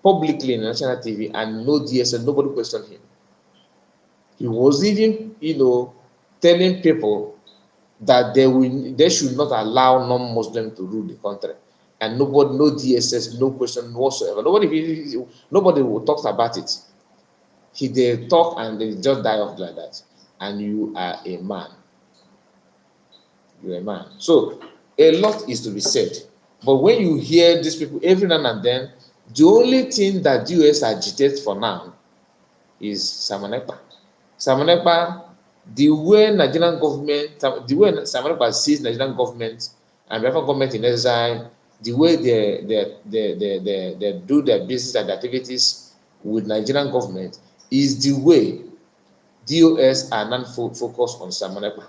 [SPEAKER 2] publicly in national TV, and no DSL, nobody questioned him? He was even, telling people that they should not allow non-Muslim to rule the country, and nobody, no DSS, no question whatsoever. Nobody will talk about it. They talk and they just die off like that. And you are a man. You're a man. So a lot is to be said. But when you hear these people every now and then, the only thing that US agitates for now is Samanekpa. Samanekpa, the way Samanekpa sees Nigerian government and Biafran government in exile, the way they do their business and activities with Nigerian government, is the way DOS are not focused on Samanekpa,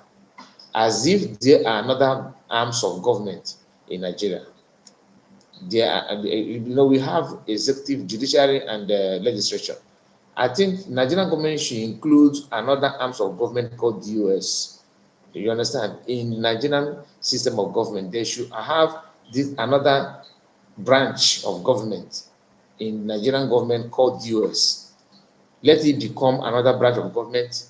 [SPEAKER 2] as if they are another arms of government in Nigeria. We have executive, judiciary, and legislature. I think Nigerian government should include another arms of government called DOS. You understand? In Nigerian system of government, they should have another branch of government in Nigerian government called DOS. Let it become another branch of government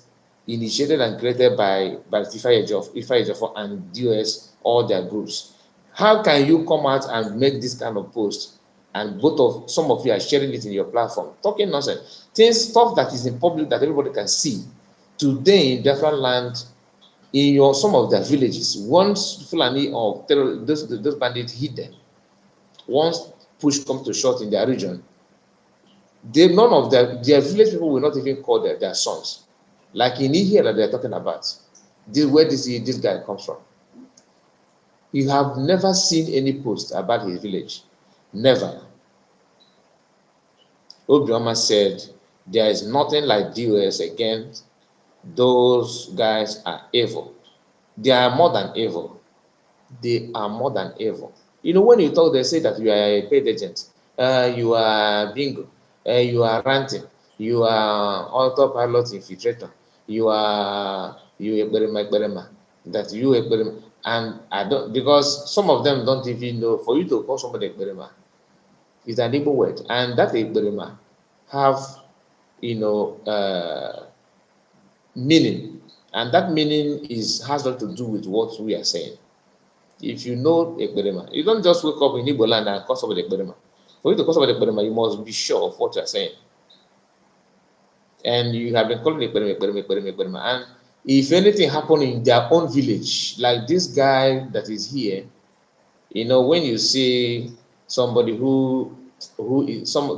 [SPEAKER 2] initiated and created by Ifa and DOS, all their groups. How can you come out and make this kind of post, and some of you are sharing it in your platform, talking nonsense, stuff that is in public that everybody can see? Today in different land, in some of their villages, once Fulani or those bandits hit them, once push comes to short in their region, none of their village people will not even call their sons. Like in here that they're talking about, where this guy comes from. You have never seen any post about his village. Never. Obioma said, there is nothing like DOS again. Those guys are evil. They are more than evil. They are more than evil. When you talk, they say that you are a paid agent, you are bingo, you are ranting, you are autopilot infiltrator, you ekperima, that you ekperima. And I don't, because some of them don't even know, for you to call somebody ekperima is an Igbo word, and that ekperima have meaning, and that meaning has lot to do with what we are saying. If you know Ekberema, you don't just wake up in Igbo land and call somebody Ekberema. For you to call somebody Ekberema, you must be sure of what you are saying. And you have been calling Ekberema. And if anything happened in their own village, like this guy that is here, when you see somebody who is some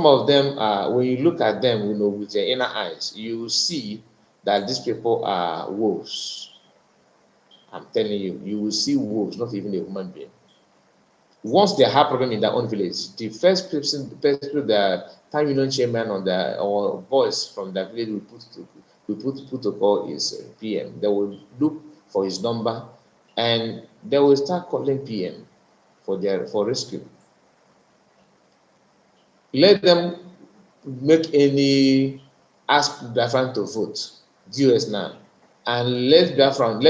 [SPEAKER 2] of them are, when you look at them, with your inner eyes, you see that these people are wolves. I'm telling you, you will see wolves, not even a human being. Once they have problem in their own village, the first person the town union chairman or boys from that village will put to call is PM. They will look for his number, and they will start calling PM for rescue. Let them ask their friend to vote, DOS now, and let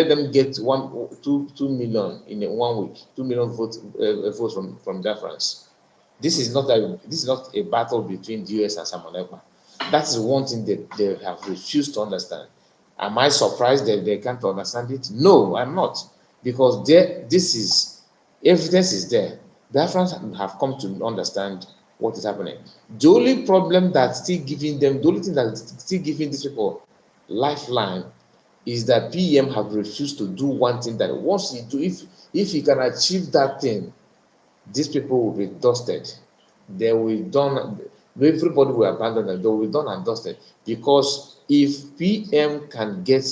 [SPEAKER 2] them get 2 million in 1 week, 2 million votes from Biafrans. This is not a battle between the US and Simon Ekpa. That is one thing that they have refused to understand. Am I surprised that they can't understand it? No, I'm not, because evidence is there. Biafrans have come to understand what is happening. The only problem that the only thing that is still giving these people lifeline is that PM have refused to do one thing that once he do, if he can achieve that thing, these people will be dusted. They will done. Everybody will abandon them. They will be done and dusted, because if PM can get,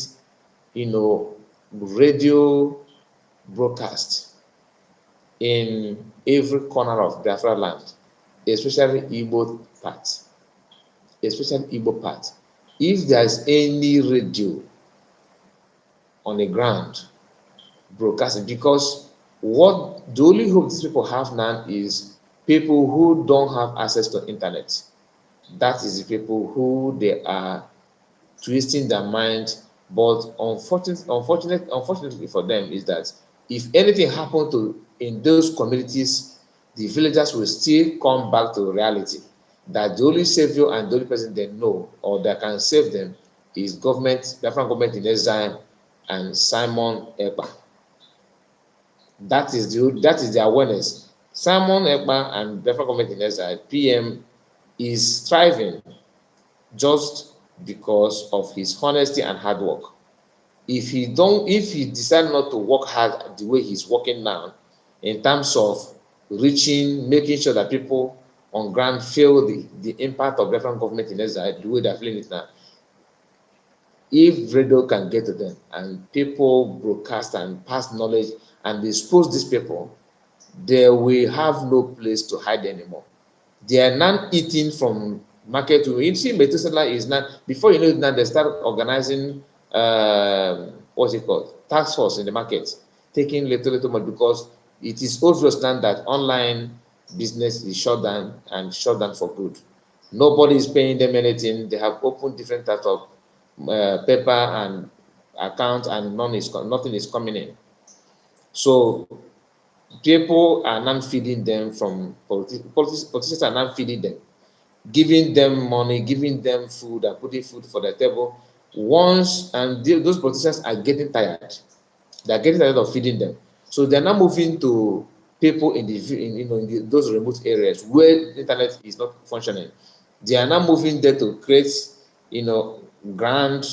[SPEAKER 2] radio broadcast in every corner of Biafra land, especially Igbo part, if there is any radio on the ground broadcasting, because what the only hope these people have now is people who don't have access to internet. That is the people who they are twisting their mind. But unfortunately for them is that if anything happened to in those communities, the villagers will still come back to reality, that the only savior and the only person they know or that can save them is Biafran government in exile and Simon Ekpa. That is the awareness. Simon Ekpa and Biafra government in exile, PM, is thriving just because of his honesty and hard work. If he decide not to work hard the way he's working now, in terms of making sure that people on ground feel the impact of Biafran government in exile the way they're feeling it now, if radio can get to them and people broadcast and pass knowledge and expose these people, they will have no place to hide anymore. They are now eating from market. You see, Methuselah is now, before you know it now, they start organizing, what's it called? Task force in the market, taking little money, because it is obvious now that online business is shut down and shut down for good. Nobody is paying them anything. They have opened different types of paper and account, and nothing is coming in. So people are now feeding them from politicians are now feeding them, giving them money, giving them food, and putting food for their table. Those politicians are getting tired. They are getting tired of feeding them. So they are now moving to people in those remote areas where the internet is not functioning. They are now moving there to create, grand,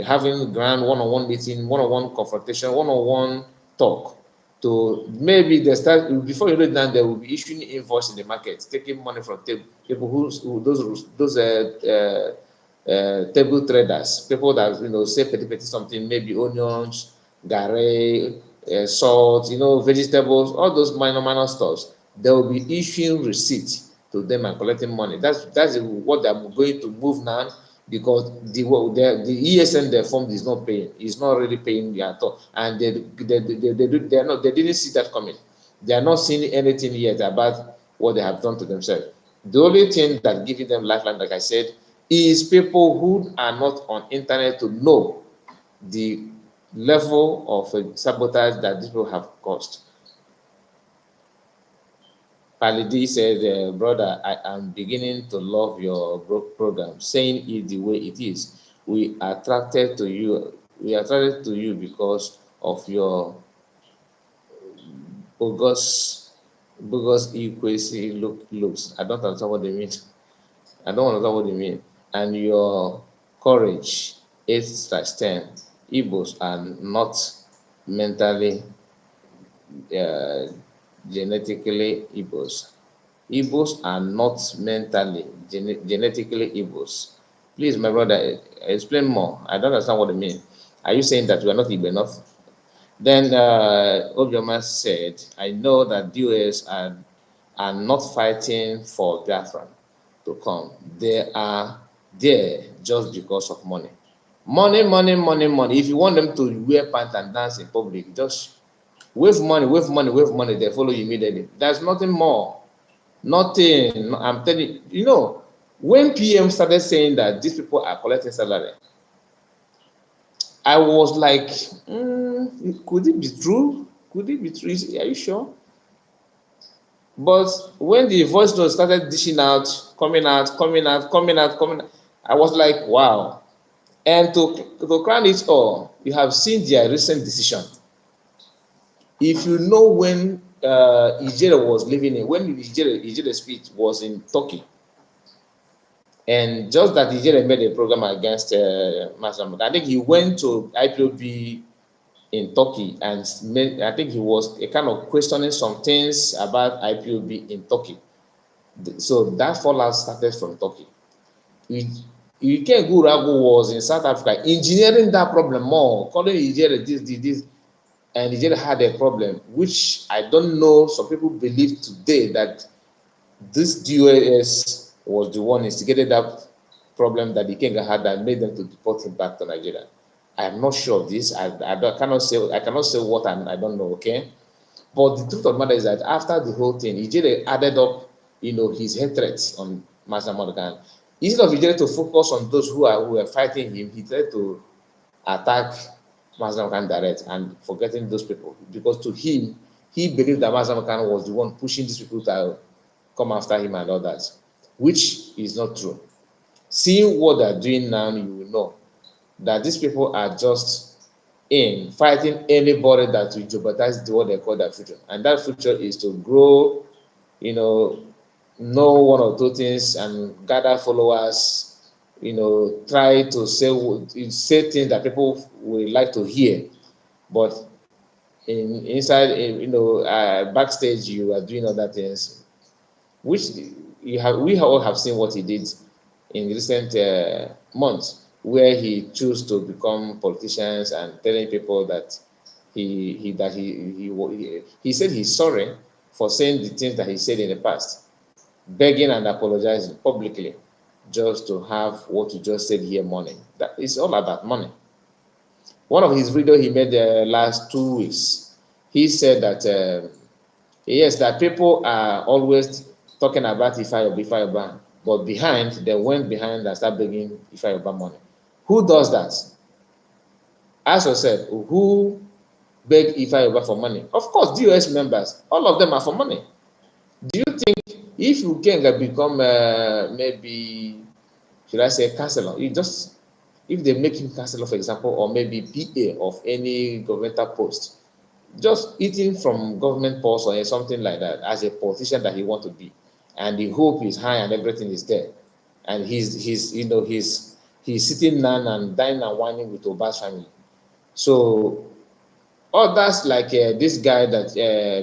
[SPEAKER 2] having grand one-on-one meeting, one-on-one confrontation, one-on-one talk. To maybe they start, before you know it now, they will be issuing invoice in the market, taking money from people table traders, people that say petty something, maybe onions, garri, salt, vegetables, all those minor stuffs. They will be issuing receipts to them and collecting money. That's what they're going to move now, because the ESN they formed is not paying. It's not really paying at all, and they didn't see that coming. They are not seeing anything yet about what they have done to themselves. The only thing that giving them lifeline, like I said, is people who are not on internet to know the level of sabotage that these people have caused. Palidi said, brother, I am beginning to love your program, saying it the way it is. We attracted to you. We attracted to you because of your bogus, equacy looks. I don't understand what they mean. I don't understand what they mean. And your courage, 8/10. Igbos are not mentally, uh, genetically Igbos. Igbos are not mentally, genetically Igbos. Please, my brother, explain more. I don't understand what you mean. Are you saying that we are not Igbo enough? Then Obioma said, I know that US are not fighting for Biafra to come. They are there just because of money. Money, money, money, money. If you want them to wear pants and dance in public, just wave money, wave money, wave money. They follow you immediately. There's nothing more. Nothing. I'm telling when PM started saying that these people are collecting salary, I was like, could it be true? Could it be true? Are you sure? But when the voice note started dishing out, coming out, coming out, coming out, coming out, I was like, wow. And to crown it all, you have seen their recent decision. If you know when Ijere was living in, when Ijere speech was in Turkey, and just that Ijere made a program against Masamud, I think he went to IPOB in Turkey and made, I think he was a kind of questioning some things about IPOB in Turkey. So that fallout started from Turkey. Ike Guragu was in South Africa engineering that problem more, calling Nigeria this, and Nigeria had a problem, which I don't know. Some people believe today that this DOS was the one instigated that problem that the Ikenga had that made them to deport him back to Nigeria. I am not sure of this. Cannot say I cannot say what I don't know. Okay, but the truth of the matter is that after the whole thing, Ijere added up, his hatred on Master Morgan. Instead of Ijere to focus on those who were fighting him, he tried to attack Master Morgan direct and forgetting those people. Because to him, he believed that Master Morgan was the one pushing these people to come after him and all that, which is not true. Seeing what they're doing now, you will know that these people are just in fighting anybody that will jeopardize what they call their future. And that future is to grow, know one or two things and gather followers, try to say things that people will like to hear. But inside, backstage, you are doing other things, which we all have seen what he did in recent months, where he chose to become politicians and telling people that he said he's sorry for saying the things that he said in the past, begging and apologizing publicly just to have what you just said here money. That is all about money. One of his videos he made the last 2 weeks, he said that yes, that people are always talking about Ifayoba, but behind, they went behind and start begging Ifayoba money. Who does that? Ask yourself, who beg Ifayoba for money? Of course, DOS members, all of them are for money. Do you think if you can become maybe, should I say, counselor, if they make him counselor, for example, or maybe PA of any governmental post, just eating from government purse or something like that as a politician that he want to be, and the hope is high and everything is there, and he's sitting down and dining and whining with Oba's family. So others like this guy that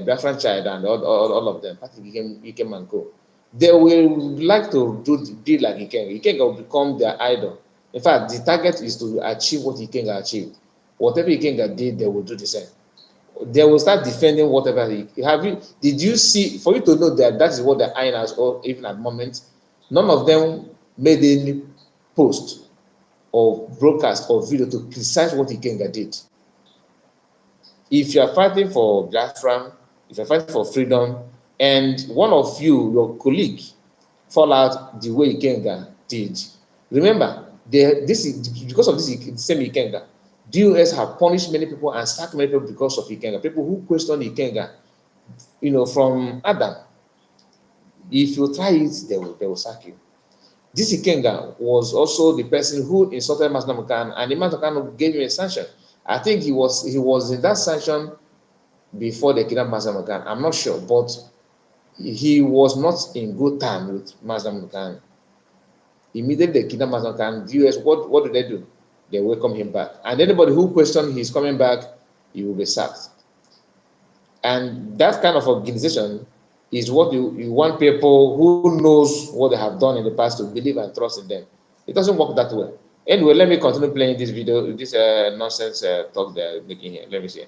[SPEAKER 2] Biafran child and all of them, Patrick Ikem and Co, they will like to be like Ikenga. Ikenga will become their idol. In fact, the target is to achieve what Ikenga achieved. Whatever Ikenga did, they will do the same. They will start defending whatever did you see, for you to know that that is what the iron has, or even at the moment, none of them made any post or broadcast or video to criticize what Ikenga did. If you are fighting for Biafra, if you're fighting for freedom, and one of you, your colleague, fall out the way Ikenga did, remember, this is because of this the same Ikenga. DOS have punished many people and sacked many people because of Ikenga. People who question Ikenga, from Adam. If you try it, they will sack you. This Ikenga was also the person who insulted Masnamukan, and the Masnamukan gave him a sanction. I think he was in that sanction before they kidnapped Masnamukan. I'm not sure, but he was not in good time with Masnamukan. Immediately they kidnapped Masnamukan. US, what do? They welcome him back. And anybody who questioned his coming back, he will be sacked. And that kind of organization is what you want people who knows what they have done in the past to believe and trust in them. It doesn't work that way. Anyway, let me continue playing this video, this nonsense talk they're making here. Let me see.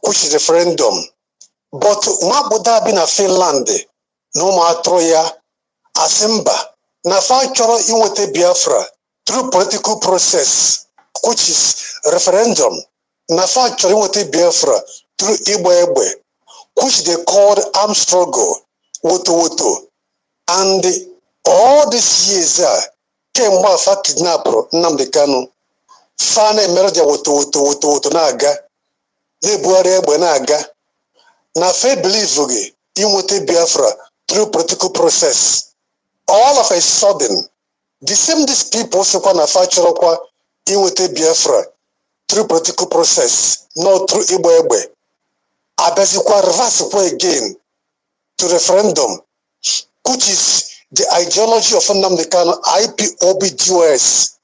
[SPEAKER 1] Which is referendum. But Mabuda been a Finland, no matter ya, Asimba, Nafachoro Iwete Biafra, through political process, which is referendum. Nafachoro Iwete Biafra, through Ibwe, which they called armed struggle, Woto. And all these years,
[SPEAKER 3] kemgbe afa kidnapụrụ Nnamdi Kanu fa na-emere ja woto na-aga na-ebugharị egbe na-aga na fa believe gị inweta Biafra through political process. All of a sudden, the same these people sikwa na fa chọrọkwa inweta Biafra through political process, not through igbe egbe. Abịazikwa reverse kwa again to referendum, which is the ideology of Nnamdi Kanu, IPOB-GOS.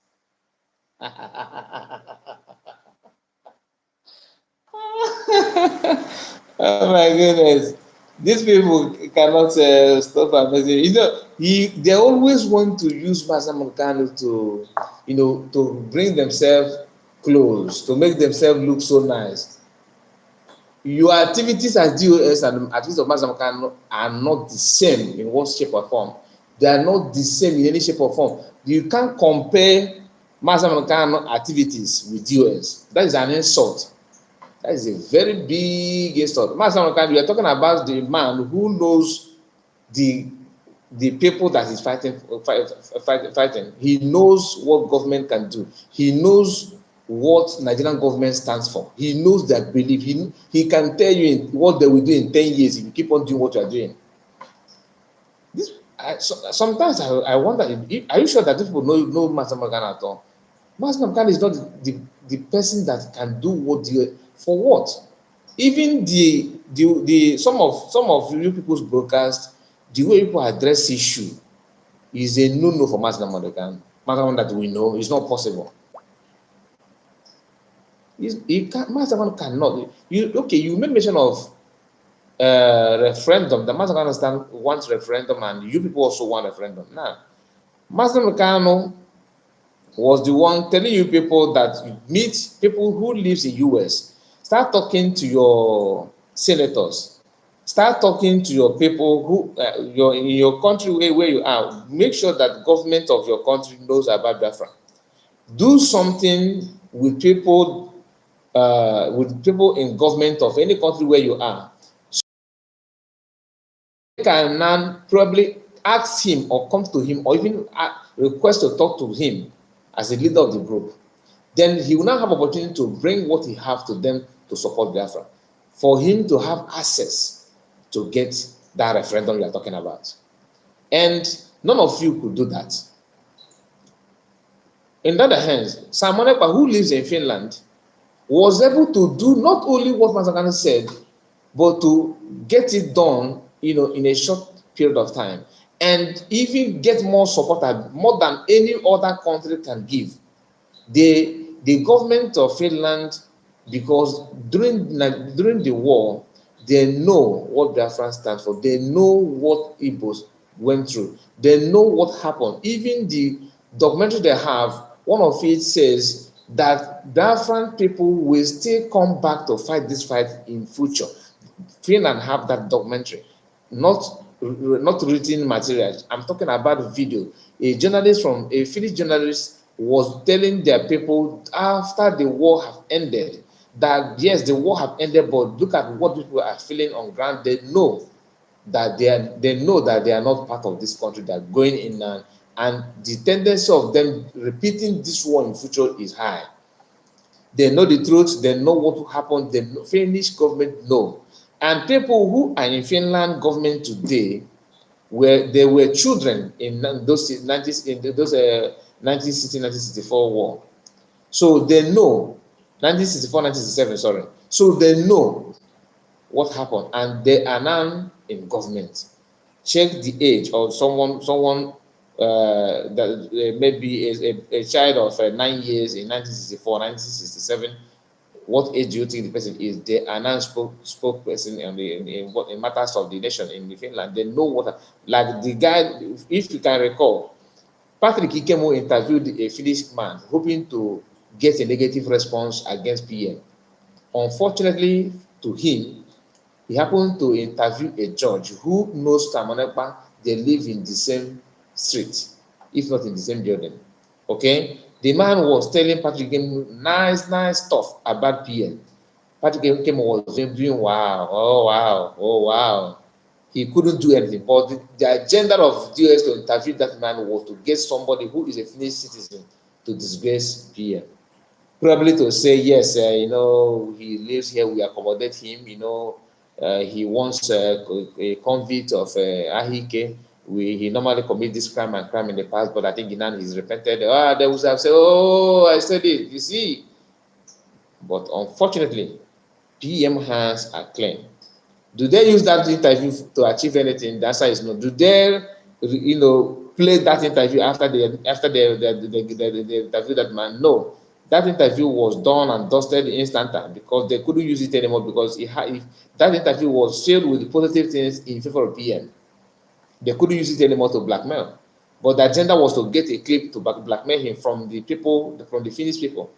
[SPEAKER 2] Oh my goodness. These people cannot stop amazing. They always want to use Mazen Kanu to, to bring themselves close, to make themselves look so nice. Your activities as DOS and activities of Mazen Kanu are not the same in what shape or form. They are not the same in any shape or form. You can't compare Mazen Kanu activities with DOS. That is an insult. That is a very big insult. Mazen Kanu, we are talking about the man who knows the people that he's fighting. He knows what government can do. He knows what Nigerian government stands for. He knows their belief. He can tell you what they will do in 10 years if you keep on doing what you are doing. Sometimes I wonder, are you sure that people know Mazen Kanu at all? Mazen Kanu is not the person that can do what for what? Even some of you people's broadcast, the way people address issue is a no-no for Mazen Kanu. Mazen that we know is not possible. Mazen Kanu cannot. You made mention of referendum. The Mazen Kanu wants referendum, and you people also want referendum. Now, Mazen Kanu was the one telling you people that you meet people who lives in US. Start talking to your senators. Start talking to your people who in your country where you are. Make sure that government of your country knows about Biafra. Do something with people in government of any country where you are. So you can now probably ask him or come to him or even request to talk to him as a leader of the group. Then he will now have opportunity to bring what he have to them to support Biafra, for him to have access to get that referendum we are talking about. And none of you could do that. In the other hand, Sam Monepa, who lives in Finland, was able to do not only what Mazen Kanu said, but to get it done, in a short period of time, and even get more support, more than any other country can give. The government of Finland, because during the war, they know what Biafra stands for. They know what Igbos went through. They know what happened. Even the documentary they have, one of it says that Biafran people will still come back to fight this fight in future. Finland have that documentary, not written material. I'm talking about video. A Finnish journalist was telling their people after the war have ended that yes, the war have ended, but look at what people are feeling on ground. They know that they are not part of this country. They're going in, and the tendency of them repeating this war in future is high. They know the truth. They know what will happen. The Finnish government know, and people who are in Finland government today, they were children in those 1960, 1964 war. So they know 1964, 1967. Sorry. So they know what happened, and they are now in government. Check the age of someone that maybe is a child of 9 years in 1964, 1967. What age do you think the person is? They are now spokesperson in matters of the nation in Finland. They know what, like the guy, if you can recall, Patrick Ikemo interviewed a Finnish man hoping to get a negative response against PM. Unfortunately to him, he happened to interview a judge who knows Tamonekpa. They live in the same street, if not in the same building. Okay? The man was telling Patrick Ikemo nice stuff about PM. Patrick Ikemo was doing wow, oh wow, oh wow. he couldn't do anything. But the agenda of DOS to interview that man was to get somebody who is a Finnish citizen to disgrace PM. Probably to say, yes, he lives here, we accommodate him, he wants a convict of Ahike. He normally commit this crime in the past, but I think now he's repented. They would have said, oh, I said it, you see. But unfortunately, PM hands are clean. Do they use that interview to achieve anything? The answer is no. Do they, play that interview after they interview that man? No. That interview was done and dusted instanter because they couldn't use it anymore because if that interview was filled with positive things in favor of PM. They couldn't use it anymore to blackmail. But the agenda was to get a clip to blackmail him from the people, from the Finnish people.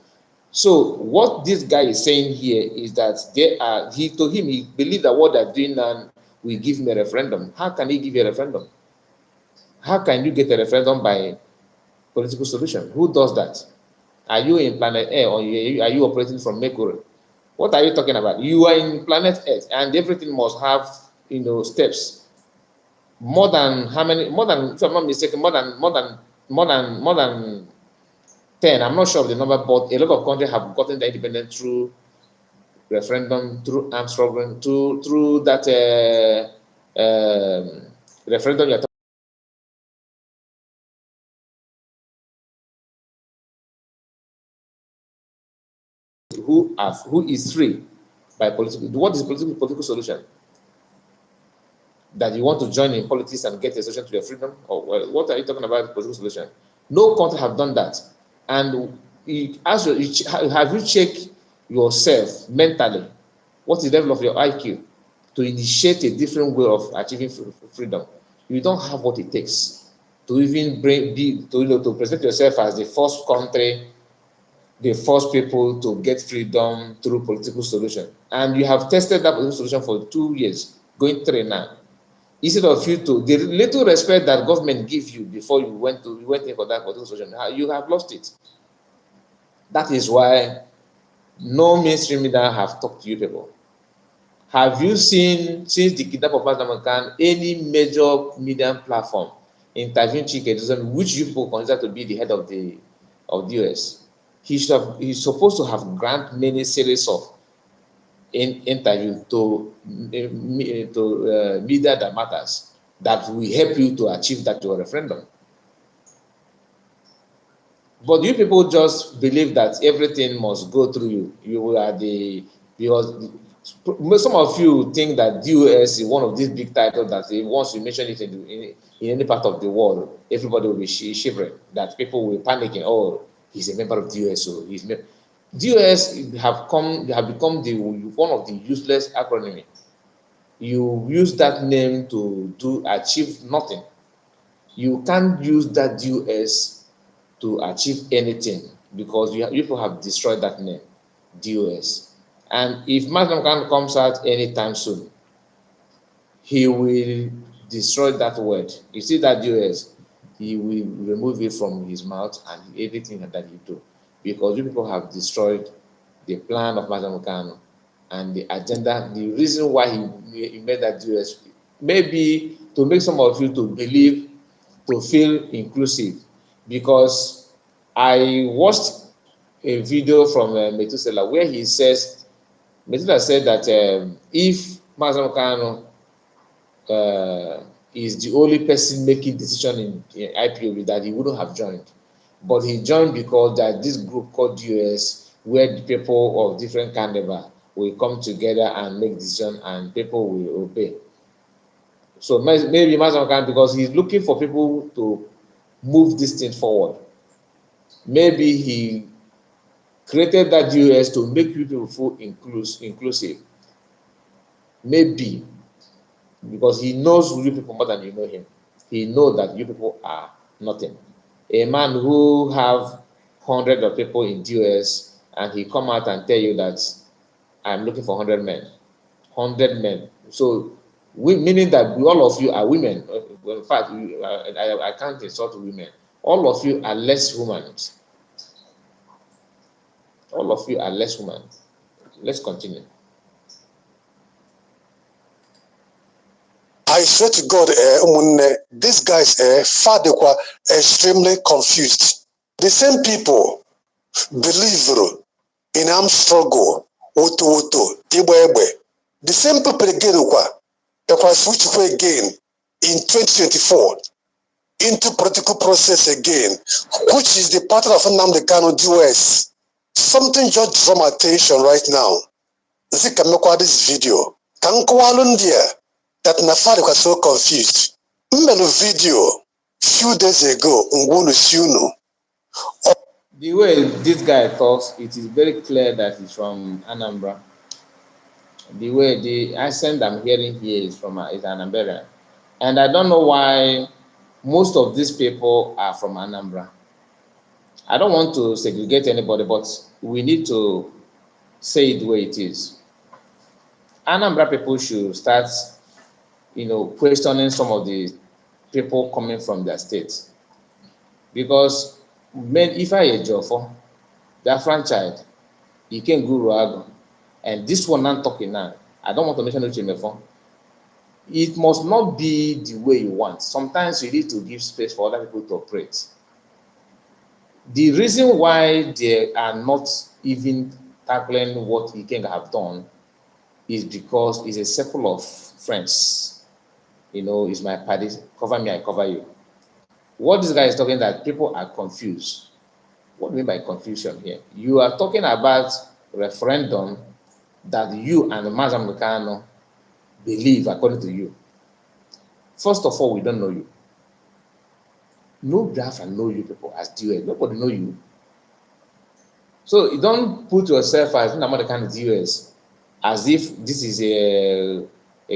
[SPEAKER 2] So what this guy is saying here is that he told him he believed that what they're doing now will give him a referendum. How can he give you a referendum? How can you get a referendum by political solution? Who does that? Are you in planet Earth or are you operating from Mercury? What are you talking about? You are in planet Earth and everything must have steps. More than how many? More than, if I'm not mistaken, more than 10. I'm not sure of the number, but a lot of countries have gotten their independence through referendum, through armed struggle, through that referendum you're talking about, who is free by political. What is political solution? That you want to join in politics and get a solution to your freedom? Or what are you talking about political solution? No country have done that. And have you checked yourself mentally? What is the level of your IQ to initiate a different way of achieving freedom? You don't have what it takes to even to present yourself as the first country, the first people to get freedom through political solution. And you have tested that political solution for 2 years, going 3 now. Instead of you to the little respect that government give you before you went in for that political solution, you have lost it. That is why no mainstream media have talked to you people. Have you seen, since the kidnap of President Khan, any major media platform interviewing Chike, which you people consider to be the head of the US? He's supposed to have grant many series of interview to media that matters, that will help you to achieve that your referendum. But you people just believe that everything must go through you. You are because some of you think that DOS is one of these big titles that once you mention it in any part of the world, everybody will be shivering, that people will panicking. Oh, he's a member of DOS, so DOS have become one of the useless acronym. You use that name to achieve nothing. You can't use that DOS to achieve anything because people have destroyed that name, DOS. And if Magnum comes out anytime soon, he will destroy that word. You see that DOS, he will remove it from his mouth and everything that he do, because you people have destroyed the plan of Magnum and the agenda. The reason why he made that DOS, maybe to make some of you to believe, to feel inclusive, because I watched a video from Methuselah where Methuselah said that if Mazen Kano is the only person making decision in IPOB, that he wouldn't have joined. But he joined because that this group called US, where the people of different carnival will come together and make decision and people will obey. So maybe Mazen Kano, because he's looking for people to move this thing forward. Maybe he created that US to make people feel inclusive. Maybe because he knows you people more than you know him. He knows that you people are nothing. A man who have hundreds of people in US and he come out and tell you that I'm looking for 100 men. 100 men. So meaning that all of you are women. Well, in fact, I can't insult women. All of you are less humans. All of you are less human. Let's continue.
[SPEAKER 3] I swear to God, these guys were extremely confused. The same people believe in armed struggle, woto, igbe. The same people again they switch again in 2024 into political process again, which is the pattern of Nnamdi Kanu US. Something just draw my attention right now. Zika mekwa this video. Kankwalundia that Nafari was so confused. Mmelu video few days ago ngunu siunu.
[SPEAKER 2] The way this guy talks, it is very clear that he's from Anambra. The way the accent I'm hearing here is from is Anambra, and I don't know why most of these people are from Anambra. I don't want to segregate anybody, but we need to say it the way it is. Anambra people should start, questioning some of the people coming from their states, because if I Ejiofor, their franchise, he can go Ruago, and this one I'm talking now, I don't want to mention Uchemefon. It must not be the way you want. Sometimes you need to give space for other people to operate. The reason why they are not even tackling what Ikenga have done is because it's a circle of friends. It's my party, cover me, I cover you. What this guy is talking that people are confused. What do you mean by confusion here? You are talking about referendum that you and Mazam Lucano believe according to you. First of all, we don't know you. No Biafra know you people as DOS. Nobody know you. So you don't put yourself as another kind of DOS as if this is a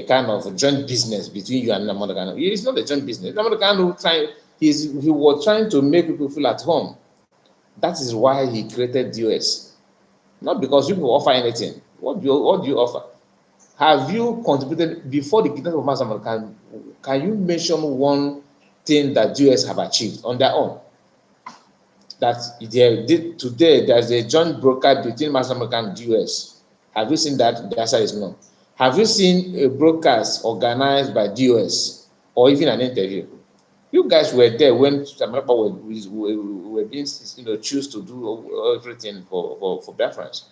[SPEAKER 2] kind of joint business between you and Namada Kanu. It's not a joint business. Namada Kanu he was trying to make people feel at home. That is why he created DOS. Not because you people offer anything. What do you offer? Have you contributed before the kingdom of Mazam Kanu? Can you mention one thing that DOS have achieved on their own? That today there's a joint broker between Mazam and DOS. Have you seen that? The answer is no. Have you seen a broadcast organized by DOS or even an interview? You guys were there when Samapa were being, choose to do everything for Biafrans.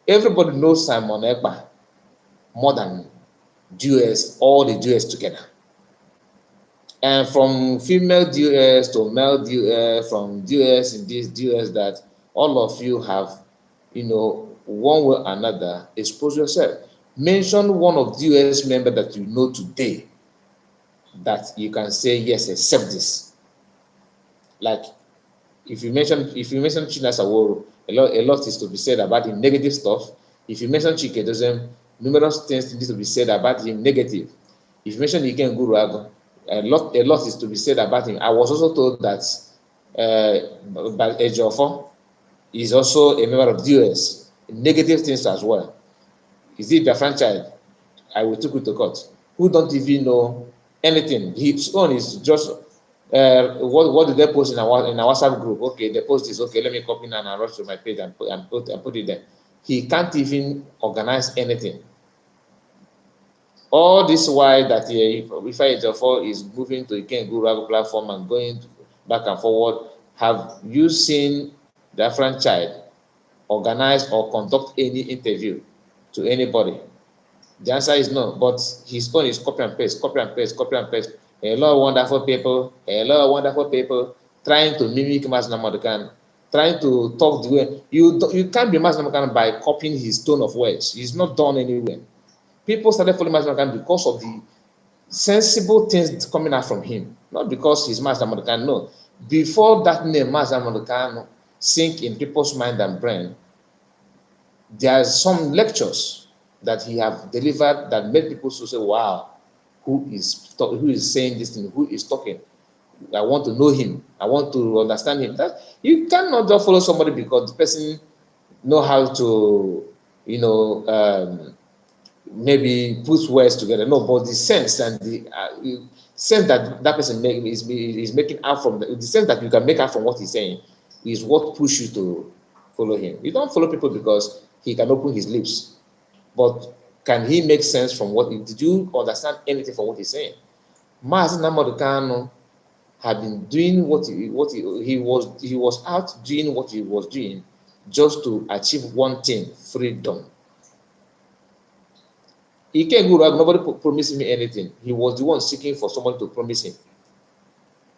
[SPEAKER 2] Everybody knows Simon Ekpa more than DOS, all the DOS together. And from female DOS to male DOS, from DOS in this DOS that all of you have, one way or another, expose yourself. Mention one of DOS member that you know today that you can say, yes, accept this. Like if you mention China Saworo, a lot is to be said about him negative stuff. If you mention Chike Dozem, numerous things need to be said about him negative. If you mention Iken Guruago, a lot is to be said about him. I was also told that Ejiofor is also a member of DOS. Negative things as well. Is it their franchise? I will take you to court. Who don't even know anything. His own is just what did they post in our WhatsApp group? Okay, they post this. Okay, let me copy and I rush to my page and put it there. He can't even organize anything. All this while that if Ejiofor is moving to Iken Guru platform and going back and forward, have you seen the franchise organize or conduct any interview to anybody? The answer is no, but his own is copy and paste, copy and paste, copy and paste. A lot of wonderful people trying to mimic Mas Namadukan, trying to talk the way. You can't be Mas Namadukan by copying his tone of words. He's not done anywhere. People started following Mas Namadukan because of the sensible things coming out from him, not because he's Mas Namadukan. No. Before that name, Mas Namadukan, sink in people's mind and brain, there are some lectures that he have delivered that made people to say, wow, who is saying this thing, who is talking? I want to know him. I want to understand him. That you cannot just follow somebody because the person know how to, maybe put words together. No, but the sense and the sense that person is making out from the sense that you can make out from what he's saying is what pushes you to follow him. You don't follow people because he can open his lips. But Can he make sense from what? Did you understand anything from what he's saying? Mazi Nnamdi Kanu had been doing he was out doing what he was doing just to achieve one thing: freedom. Ikeguru, nobody promised me anything. He was the one seeking for someone to promise him.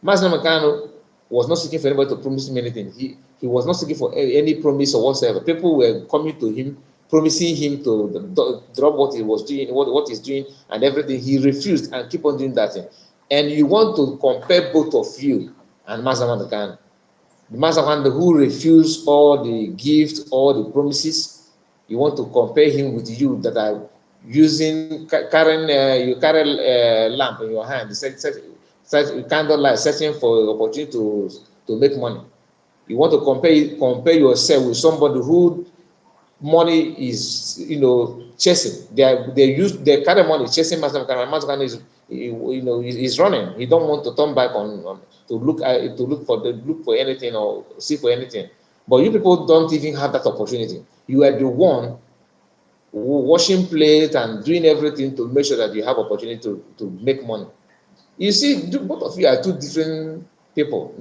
[SPEAKER 2] Mazi Nnamdi Kanu was not seeking for anybody to promise him anything. He was not seeking for any promise or whatsoever. People were coming to him, promising him to drop what he was doing, what he's doing, and everything. He refused and keep on doing that thing. And you want to compare both of you and Mazi Nnamdi Kanu. The Mazi Nnamdi Kanu who refused all the gifts, all the promises. You want to compare him with you that are carrying you carry a lamp in your hand, candlelight, searching for opportunity to make money. You want to compare yourself with somebody who money is chasing. They carry money chasing Mazi Nnamdi Kanu is running. He don't want to turn back on to look for anything or see for anything. But you people don't even have that opportunity. You are the one washing plates and doing everything to make sure that you have opportunity to make money. You see, both of you are two different people.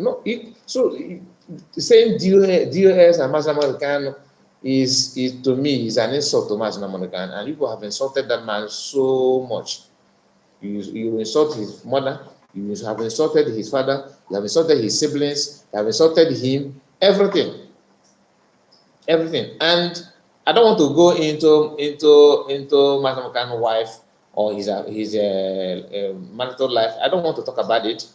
[SPEAKER 2] Saying DOS and Mazi Nnamdi Kanu is to me is an insult to Mazi Nnamdi Kanu, and people have insulted that man so much. You insult his mother, you have insulted his father, you have insulted his siblings, you have insulted him, everything. And I don't want to go into Mazi Nnamdi Kanu's wife or his marital life. I don't want to talk about it.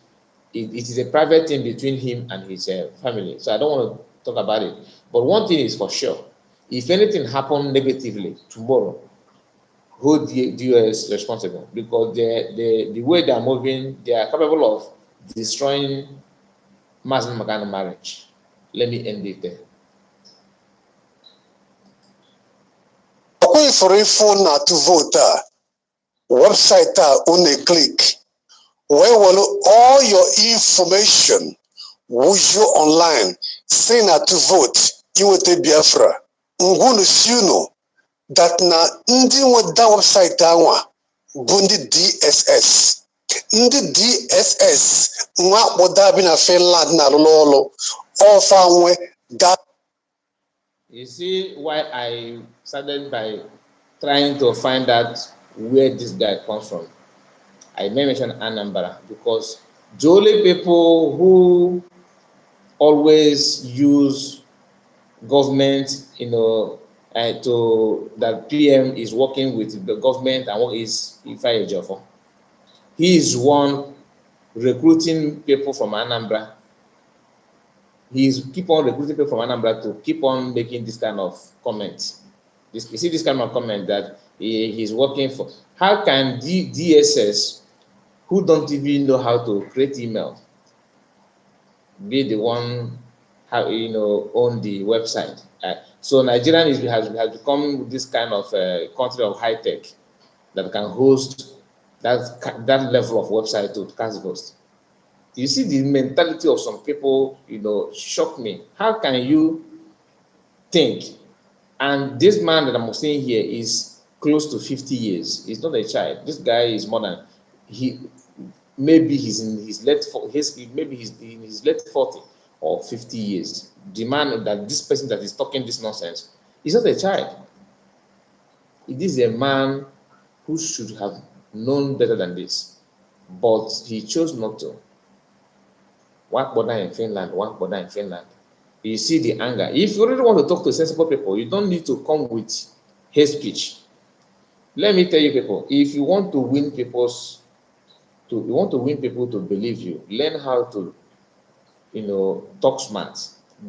[SPEAKER 2] It is a private thing between him and his family, so I don't want to talk about it. But one thing is for sure: if anything happen negatively tomorrow, hold the US responsible, because the way they are moving, they are capable of destroying Mazi Nnamdi Kanu marriage. Let me end it there.
[SPEAKER 3] ọkwa ifuru ifu na-atụ vootu a webụsaịtị a unu klik wee were all your information wujuo online si na-atụ vootu inweta Biafra. ngwunu si unu that na ndị nweta webụsaịtị anwa bụ ndị DSS. ndị DSS nwa akpọda bi na Finland na-alụlụ ọlụ ọfa nwe that.
[SPEAKER 2] You see why I started by trying to find out where this guy comes from. I may mention Anambra because the only people who always use government, that PM is working with the government and what is Ifeanyi Ejiofor. He is one recruiting people from Anambra. He's keep on recruiting people from Anambra to keep on making this kind of comments. You see this kind of comment that he's working for. How can DSS, who don't even know how to create email, be the one own the website? So Nigeria has become this kind of country of high tech that can host that level of website to cast ghost. You see the mentality of some people, shock me. How can you think? And this man that I'm seeing here is close to 50 years. He's not a child. This guy is more than maybe he's in his late maybe he's in his late 40 or 50 years. The man this person that is talking this nonsense is not a child. It is a man who should have known better than this, but he chose not to. One border in Finland, one border in Finland. You see the anger. If you really want to talk to sensible people, you don't need to come with hate speech. Let me tell you, people, if you want to win people to believe you, learn how to, talk smart.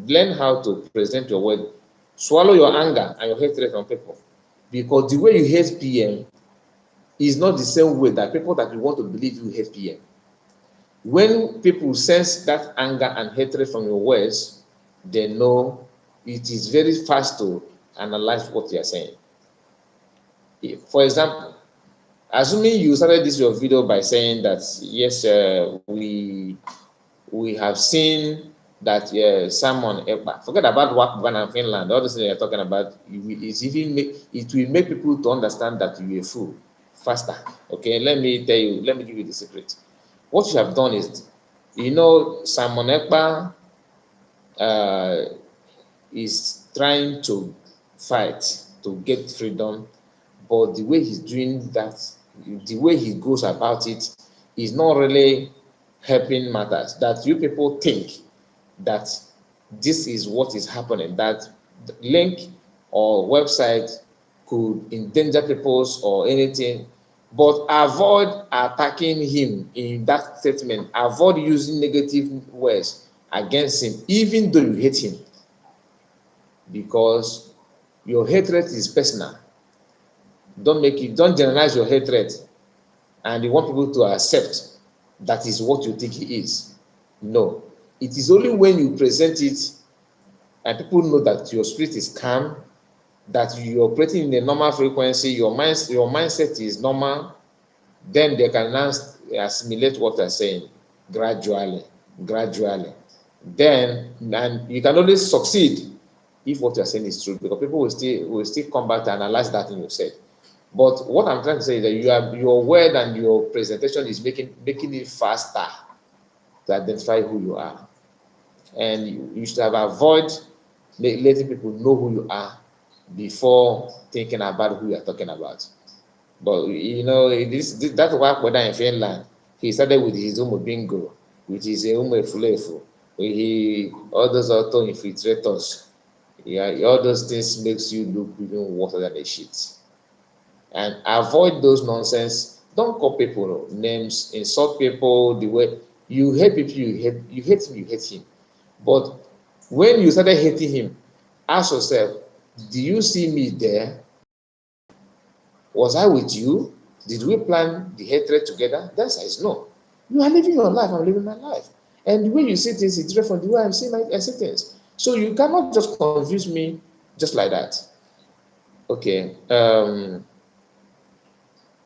[SPEAKER 2] Learn how to present your word. Swallow your anger and your hatred on people, because the way you hate PM is not the same way that people that you want to believe you hate PM. When people sense that anger and hatred from your words, they know it is very fast to analyze what you are saying. For example, assuming you started your video by saying that yes, we have seen that Simon Ekpa, forget about Wakban and Finland, all those things you're talking about, it will make people to understand that you're a fool faster. Okay, let me give you the secret. What you have done is, Simon Ekpa uh, is trying to fight to get freedom, but the way he's doing that, the way he goes about it, is not really helping matters. That you people think that this is what is happening, that link or website could endanger people's or anything, but avoid attacking him in that statement, avoid using negative words against him, even though you hate him, because your hatred is personal. Don't generalize your hatred and you want people to accept that is what you think he is. No, it is only when you present it and people know that your spirit is calm, that you're operating in a normal frequency, your mindset is normal, then they can now assimilate what you're saying gradually, gradually. Then, and you can only succeed if what you're saying is true, because people will still come back to analyze that thing you said. But what I'm trying to say is that your word and your presentation is making it faster to identify who you are, and you should have avoid letting people know who you are before thinking about who you are talking about. But that work whether in Finland, he started with his Umu Bingo, which is a Umu Efulefu. He all those auto infiltrators. Yeah, all those things makes you look even worse than a shit. And avoid those nonsense. Don't call people names, insult people the way you hate people, you hate him, you hate him. But when you started hating him, ask yourself, do you see me there? Was I with you? Did we plan the hatred together? The answer is no. You are living your life, I'm living my life. And the way you see things is different from the way I see things. So you cannot just confuse me just like that. Okay.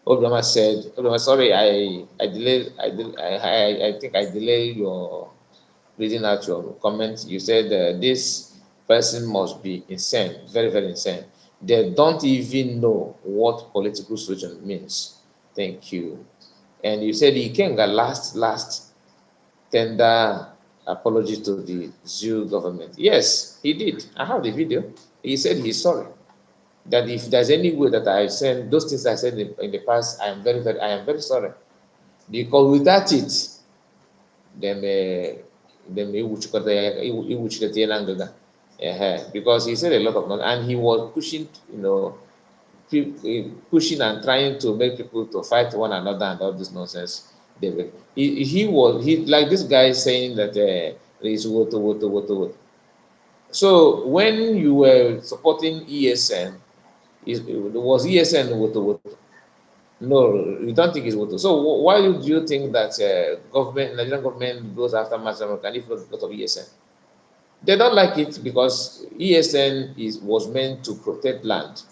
[SPEAKER 2] Obama said, sorry, I delayed, I think I delayed your reading out your comment. You said this person must be insane, very, very insane. They don't even know what political solution means. Thank you. And you said Ikenga last tender apology to the Zoo government. Yes, he did. I have the video. He said he's sorry. That if there's any way that I said those things I said in the past, I am very sorry. Because without it, them because he said a lot of nonsense, and he was pushing, pushing and trying to make people to fight one another and all this nonsense. He like this guy saying that there is woto woto woto woto. So when you were supporting ESN, it was ESN woto woto. No, you don't think it's woto. So why do you think that Nigerian government goes after Mass American if not because of ESN? They don't like it because ESN was meant to protect land,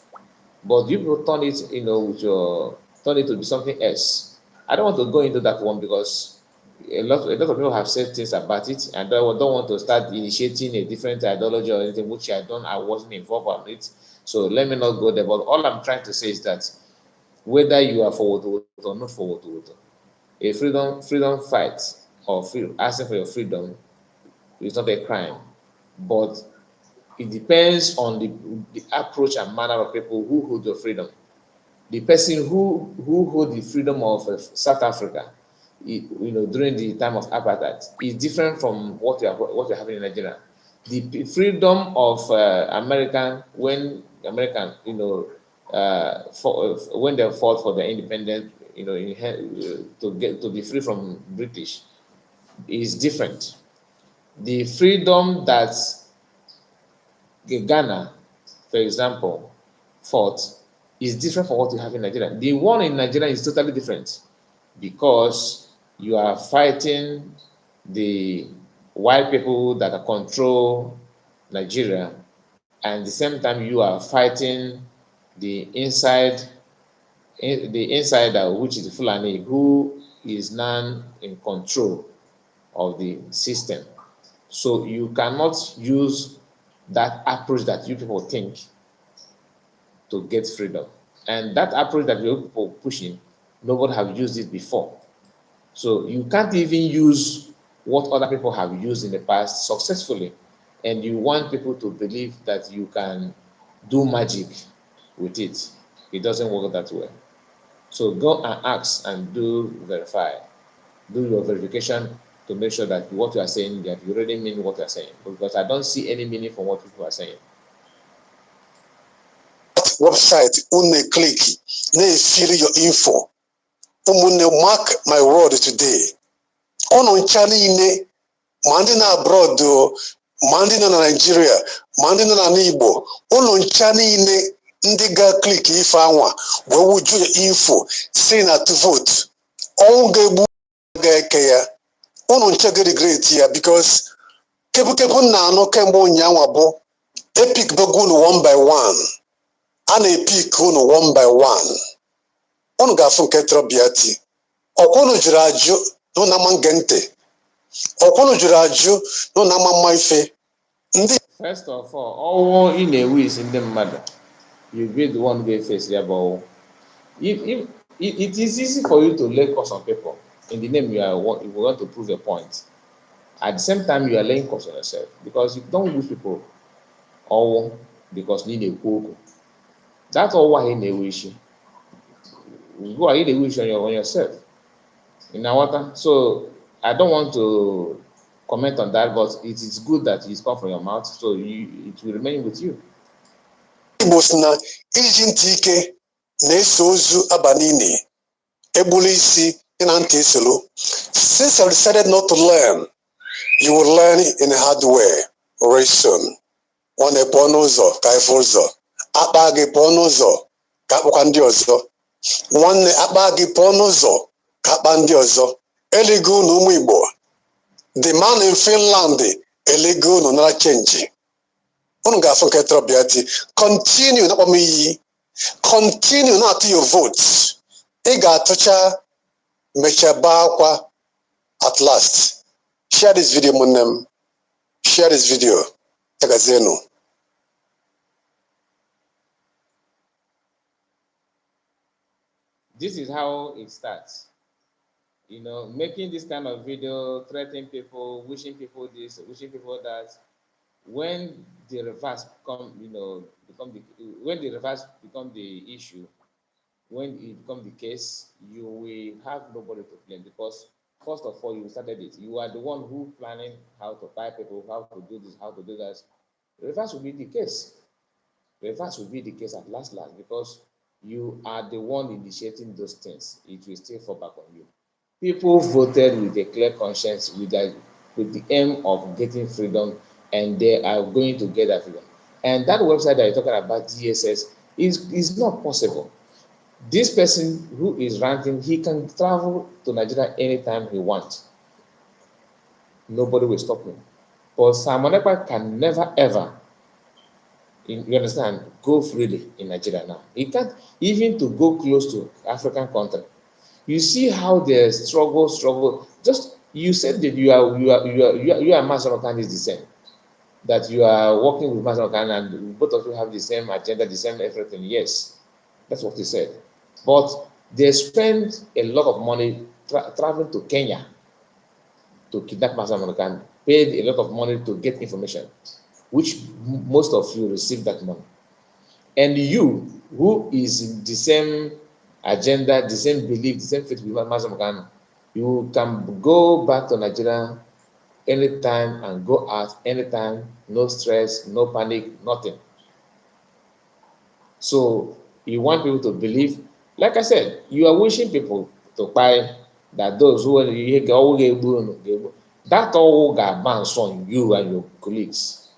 [SPEAKER 2] but you turn it, turn it to be something else. I don't want to go into that one because a lot of people have said things about it, and I don't want to start initiating a different ideology or anything, which I wasn't involved on it. So let me not go there. But all I'm trying to say is that whether you are for Woto or not for Woto, a freedom fight or asking for your freedom is not a crime, but it depends on the approach and manner of people who hold your freedom. The person who hold the freedom of South Africa, during the time of apartheid, is different from what you're having in Nigeria. The freedom of American, when they fought for their independence, to be free from British, is different. The freedom that Ghana, for example, fought is different from what you have in Nigeria. The one in Nigeria is totally different because you are fighting the white people that control Nigeria, and at the same time you are fighting the insider, which is the Fulani, who is now in control of the system. So you cannot use that approach that you people think to get freedom. And that approach that you people pushing, nobody have used it before. So you can't even use what other people have used in the past successfully. And you want people to believe that you can do magic with it. It doesn't work that way. So go and ask and verify. Do your verification to make sure that what you are saying, that you really mean what you are saying. Because I don't see any meaning from what people are saying.
[SPEAKER 3] Website, click, fill your info. Mark my word today. On China, Mandina abroad, Mandina Nigeria, Mandina Igbo, on China, Ndiga click if I want. Where would you info? Say not to vote. All Gabu Gaya. On check the great here because Kepu na no Kembo Nyawabo. Epic Bagun one by one. And a pick one by one. On Gafun Ketra Biati. Okono Jiraju, no Namangente. Okono Jiraju, no Namamaife.
[SPEAKER 2] First of all in a way is in the mother. You be the one who face there, but if it is easy for you to lay curse on people in the name you want to prove a point. At the same time, you are laying curse on yourself because you don't wish people all because need a cook. That's all why in a wish. Go ahead a wish on yourself. In our water. So I don't want to comment on that, but it is good that it's come from your mouth, so it will remain with you.
[SPEAKER 3] Bosna ijintike na-eso ozu abanini ebulisi inante solo. Since I decided not to learn, you will learn in a hard way very soon. One eponozo kaifozo akpagi ponozo kapukandi ozo. One akpagi ponozo kapandi ozo. Eligu no Igbo. The man in Finland eligu no na change. Continue not me. Continue not to your votes. Ega toucha mechabakwa at last. Share this video, Munem. Share this video. Tagazeno.
[SPEAKER 2] This is how it starts. Making this kind of video, threatening people, wishing people this, wishing people that. When the reverse when the reverse become the issue, when it becomes the case, you will have nobody to blame because first of all, you started it. You are the one who planning how to buy people, how to do this, how to do that. Reverse will be the case. Reverse will be the case at last because you are the one initiating those things. It will still fall back on you. People voted with a clear conscience, with the aim of getting freedom, and they are going to get that freedom. And that website that you're talking about, DSS, is not possible. This person who is ranting, he can travel to Nigeria anytime he wants. Nobody will stop him. But Simon Ekpa can never ever, you understand, go freely in Nigeria now. He can't even to go close to African country. You see how they struggle. Just you said that you are Master Khan is the same. That you are working with Master Khan and both of you have the same agenda, the same everything. Yes, that's what he said. But they spend a lot of money traveling to Kenya to kidnap Master Khan, paid a lot of money to get information, which most of you receive that money. And you, who is in the same agenda, the same belief, the same faith with Master Khan, you can go back to Nigeria anytime and go out anytime, no stress, no panic, nothing. So you want people to believe, like I said, you are wishing people to buy that those who that all got bounced on you and your colleagues.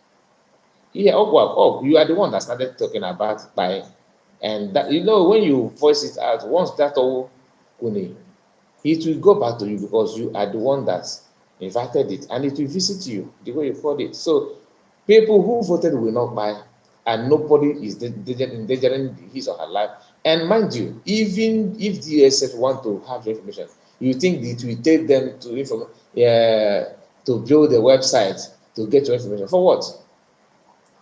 [SPEAKER 2] Yeah, you are the one that started talking about buying. And that when you voice it out, once that all it will go back to you because you are the one that invited it and it will visit you the way you called it. So people who voted will not buy and nobody is endangering his or her life. And mind you, even if DSS want to have the information, you think it will take them to build a website to get your information. For what?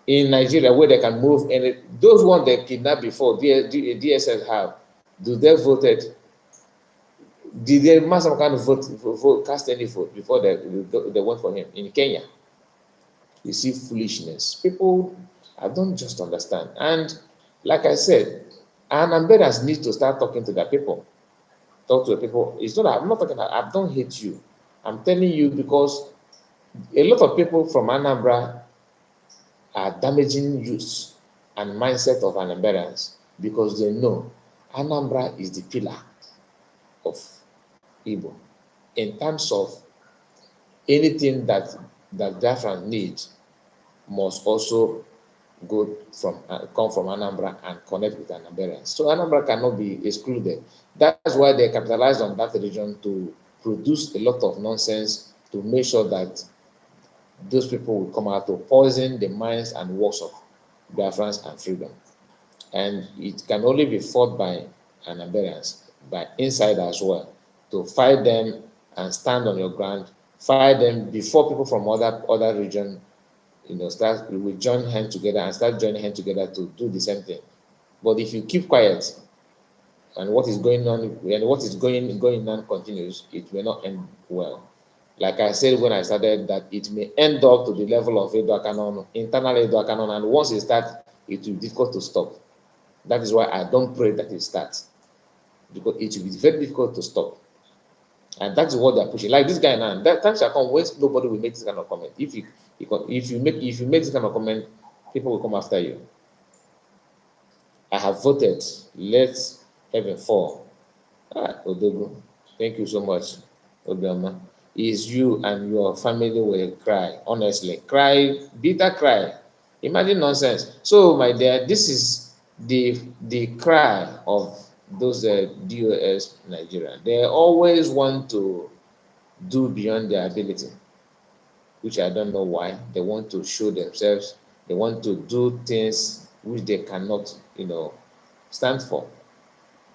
[SPEAKER 2] In Nigeria, where they can move, and those ones they kidnapped before, DSS have, do they voted? Did they must some kind of vote, cast any vote before they went for him in Kenya? You see foolishness. People, I don't just understand. And like I said, and ambassadors need to start talking to their people. Talk to the people. It's not. I'm not talking. I don't hate you. I'm telling you because a lot of people from Anambra are damaging youth and mindset of Anambarians because they know Anambra is the pillar of Igbo in terms of anything that Biafran needs must also come from Anambra and connect with Anambarians. So Anambra cannot be excluded. That's why they capitalized on that region to produce a lot of nonsense to make sure that those people will come out to poison the minds and works of Biafrans and freedom. And it can only be fought by Anambarians, by inside as well, to fight them and stand on your ground, fight them before people from other region, start we join hands together and start joining hands together to do the same thing. But if you keep quiet and what is going on and what is going on continues, it may not end well. Like I said when I started, that it may end up to the level of Edo Canon, internal Edo Canon, and once it starts, it will be difficult to stop. That is why I don't pray that it starts, because it will be very difficult to stop. And that's what they're pushing. Like this guy now, that time shall come when nobody will make this kind of comment. If you make this kind of comment, people will come after you. I have voted. Let heaven fall. Odogo, thank you so much, Obioma. Is you and your family will cry, honestly. Cry, bitter cry. Imagine nonsense. So, my dear, this is the cry of those DOS Nigeria. They always want to do beyond their ability, which I don't know why. They want to show themselves. They want to do things which they cannot, stand for.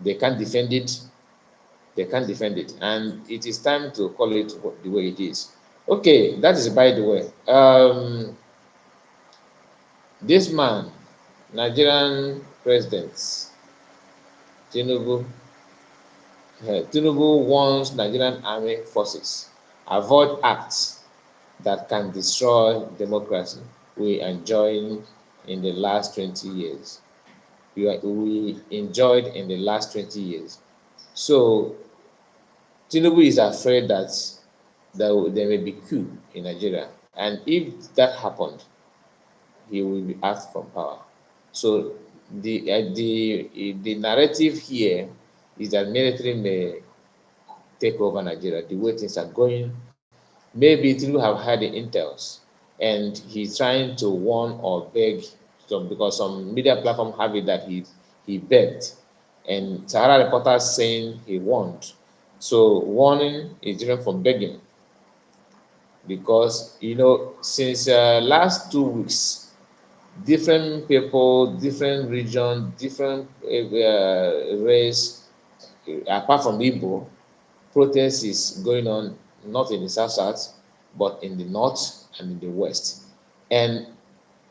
[SPEAKER 2] They can't defend it. They can't defend it, and it is time to call it the way it is. Okay, that is by the way. This man, Nigerian President Tinubu, Tinubu warns Nigerian army forces avoid acts that can destroy democracy we enjoyed in the last 20 years. We enjoyed in the last 20 years. So Tinubu is afraid that there may be coup in Nigeria, and if that happened, he will be asked from power. So the narrative here is that military may take over Nigeria. The way things are going, maybe Tinubu have had the intels, and he's trying to warn or beg some, because some media platform have it that he begged, and Sahara reporters saying he warned. So warning is different from begging, because since last 2 weeks, different people, different region, different race, apart from Igbo, protest is going on, not in the south, but in the north and in the west. And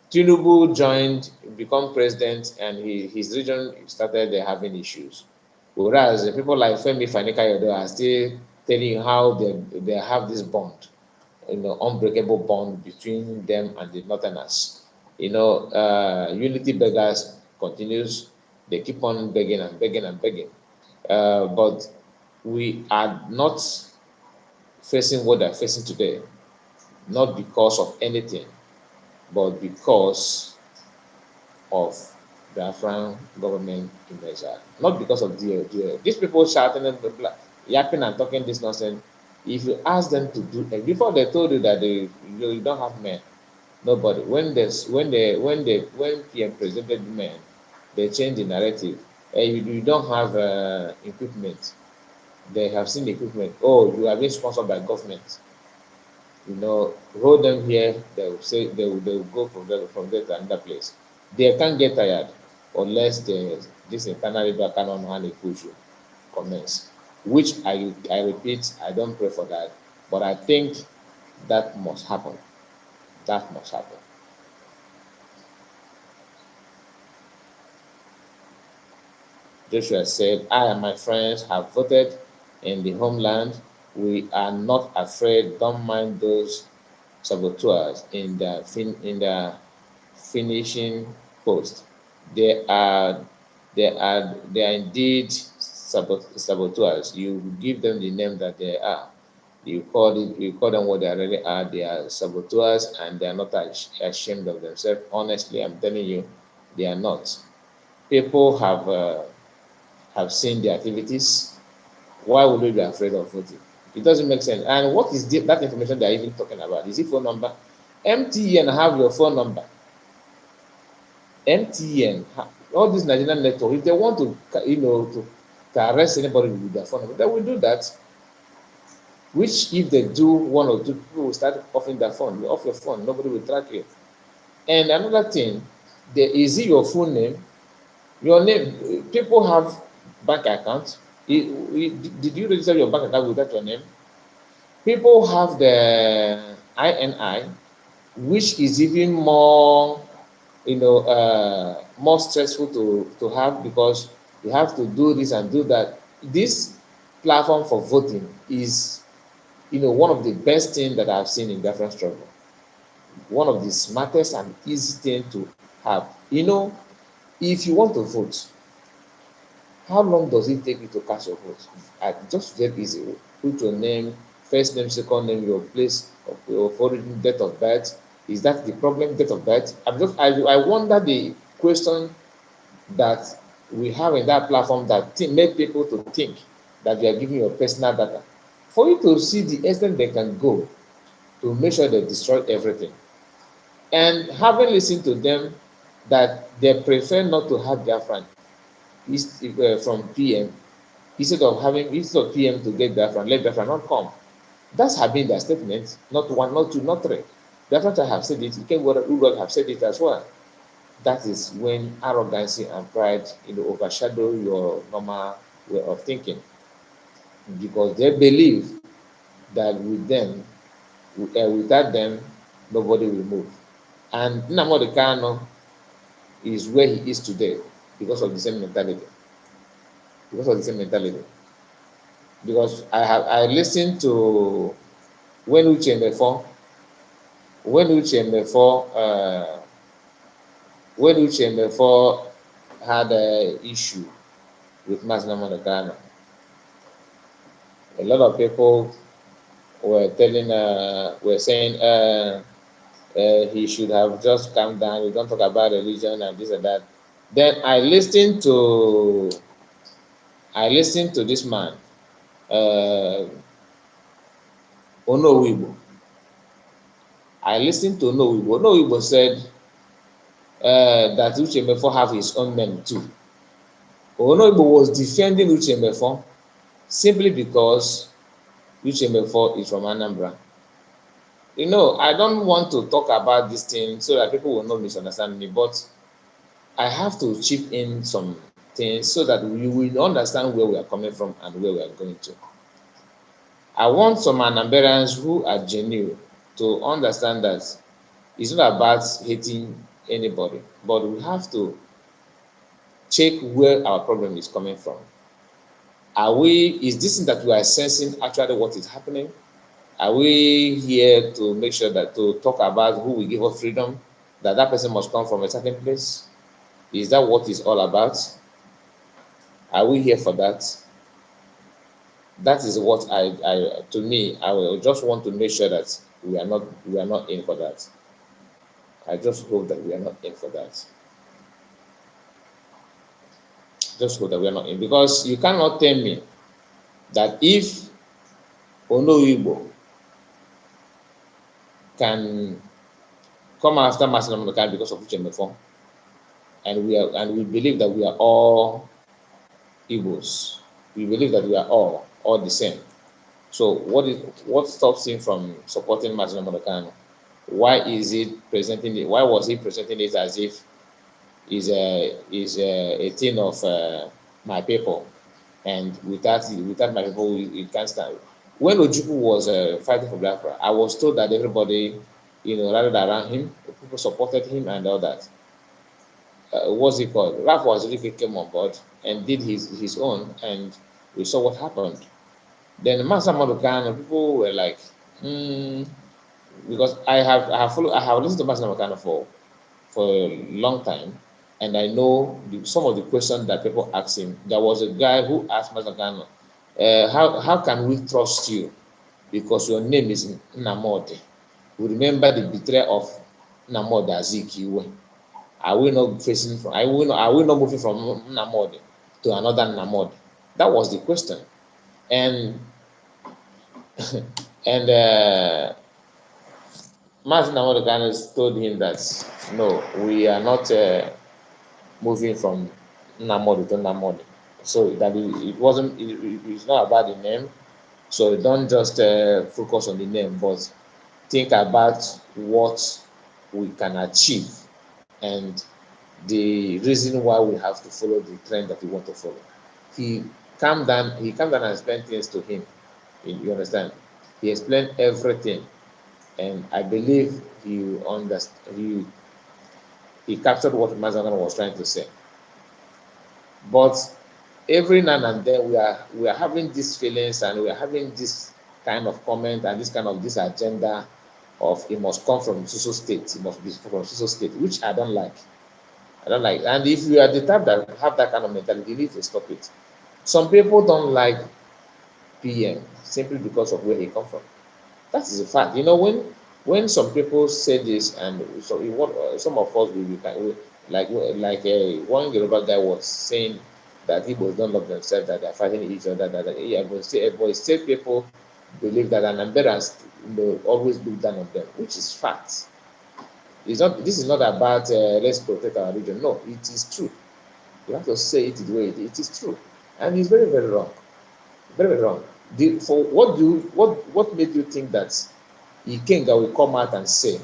[SPEAKER 2] Tinubu joined, become president, and his region started having issues. Whereas people like Femi Fani-Kayode are still telling you how they have this bond, unbreakable bond between them and the Northerners. Unity beggars continues. They keep on begging and begging and begging. But we are not facing what they're facing today, not because of anything, but because of the Afghan government in exile. Not because of these people shouting and yapping and talking this nonsense. If you ask them to do it, before they told you that you don't have men, nobody. When PM presented men, they changed the narrative. You don't have equipment. They have seen the equipment. Oh, you are being sponsored by government. Hold them here. They will say they will go from there to another place. They can't get tired unless this internally back on hand push you commence. Which I repeat, I don't pray for that, but I think that must happen. That must happen. Joshua said, I and my friends have voted in the homeland. We are not afraid. Don't mind those saboteurs in the finishing post. They are they are indeed saboteurs. You give them the name that they are. You call them what they really are. They are saboteurs, and they are not ashamed of themselves. Honestly, I'm telling you, they are not. People have seen the activities. Why would we be afraid of voting? It doesn't make sense. And what is that information they are even talking about? Is it phone number? MTN have your phone number. MTN, all these Nigerian networks, if they want to, to arrest anybody with their phone number, they will do that. Which, if they do one or two, people will start offing their phone. You off your phone, nobody will track you. And another thing, is it your full name? Your name, people have bank accounts. Did you register your bank account without your name? People have the INI, which is even more, more stressful to have, because you have to do this and do that. This platform for voting is, one of the best things that I've seen in Biafran struggle. One of the smartest and easy things to have. If you want to vote, how long does it take you to cast your vote? Just very easy. Put your name, first name, second name, your place of your origin, date of birth. Is that the problem? Date of birth. I wonder the question that we have in that platform that make people to think that you are giving your personal data. For you to see the extent they can go to make sure they destroy everything. And having listened to them that they prefer not to have their friend from PM, instead of PM to get Biafran, let Biafran not come. That's have been their statement. Not one, not two, not three. Biafran have said it. Ugol have said it as well. That is when arrogancy and pride, overshadow your normal way of thinking, because they believe that without them, nobody will move. And Nnamdi Kanu is where he is today because of the same mentality. Because of the same mentality. Because I listened to when Uche Mefo, when Uche Mefo, when Uche Mefo had an issue with Masina Monagano, a lot of people were saying he should have just calmed down. We don't talk about religion and this and that. Then I listened to this man, uh, Onowibo. I listened to Onowibo. Onowibo said that Uche Mefo have his own men too. Onowibo was defending Uche Mefo simply because Uche Mefo is from Anambra. I don't want to talk about this thing so that people will not misunderstand me, but I have to chip in some things so that we will understand where we are coming from and where we are going to. I want some Anambarians who are genuine to understand that it's not about hating anybody, but we have to check where our problem is coming from. Is this thing that we are sensing actually what is happening? Are we here to make sure to talk about who will give us freedom, that person must come from a certain place? Is that what it's all about? Are we here for that? That is what to me, I will just want to make sure that we are not in for that. I just hope that we are not in for that. Just hope that we are not in, because you cannot tell me that if Onowibo can come after Masina Monokan because of Uche Mefo, and we believe that we are all Igbos. We believe that we are all the same. So what stops him from supporting Masina Monokan? Why was he presenting it as if is a thing of my people, and without my people, it can't stand. When Ojukwu was fighting for Biafra, I was told that everybody rallied around him. People supported him and all that. What's it called? Ralph was really came on board and did his own, and we saw what happened. Then Master Madukano, people were like, because I have listened to Master Madukano for a long time, and I know some of the questions that people asked him. There was a guy who asked Master Madukano, how can we trust you because your name is Namodi? We remember the betrayal of Namodi Azikiwe. Are we not facing from? Are we not moving from Namodi to another Namodi? That was the question, and and Martin Namodi told him that no, we are not moving from Namodi to Namodi. So that it wasn't. It's not about the name. So don't just focus on the name, but think about what we can achieve and the reason why we have to follow the trend that we want to follow. He calmed down. He calmed down and explained things to him. You understand? He explained everything, and I believe he understood. He captured what Mazagan was trying to say. But every now and then we are having these feelings and we are having this kind of comment and this kind of this agenda of it must come from social state, it must be from social state, which I don't like. I don't like. And if you are the type that have that kind of mentality, you need to stop it. Some people don't like PM simply because of where he come from. That is a fact. When some people say this, and so some of us will be one Yoruba guy was saying that Igbos don't love themselves, that they're fighting each other, that yeah, but state people believe that an embarrassed always look down on them, which is fact. It's not. This is not about let's protect our region. No, it is true. You have to say it the way it is true, and it's very very wrong, very very wrong. For what made you think that Ikenga will come out and say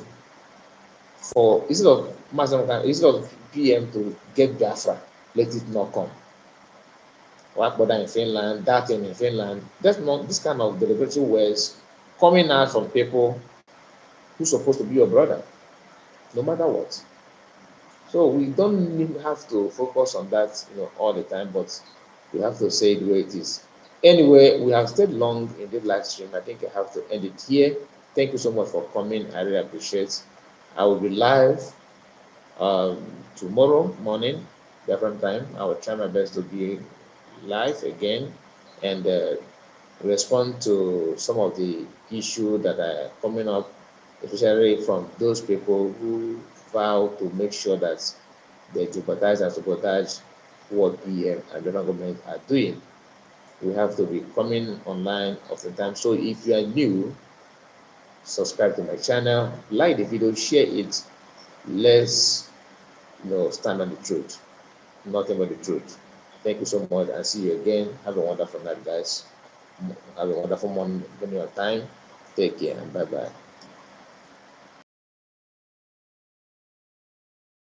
[SPEAKER 2] for instead of PM to get Biafra, let it not come. What border in Finland, that thing in Finland. That's not this kind of derogatory words coming out from people who's supposed to be your brother, no matter what. So we don't have to focus on that, all the time, but we have to say it the way it is. Anyway, we have stayed long in this live stream. I think I have to end it here. Thank you so much for coming. I really appreciate. I will be live tomorrow morning, different time. I will try my best to be live again and respond to some of the issues that are coming up, especially from those people who vow to make sure that they jeopardize and sabotage what PM and the government are doing. We have to be coming online oftentimes. So if you are new, subscribe to my channel, like the video, share it. Let's stand on the truth, nothing but the truth. Thank you so much and see you again. Have a wonderful night, guys. Have a wonderful morning, time. Take care and bye bye.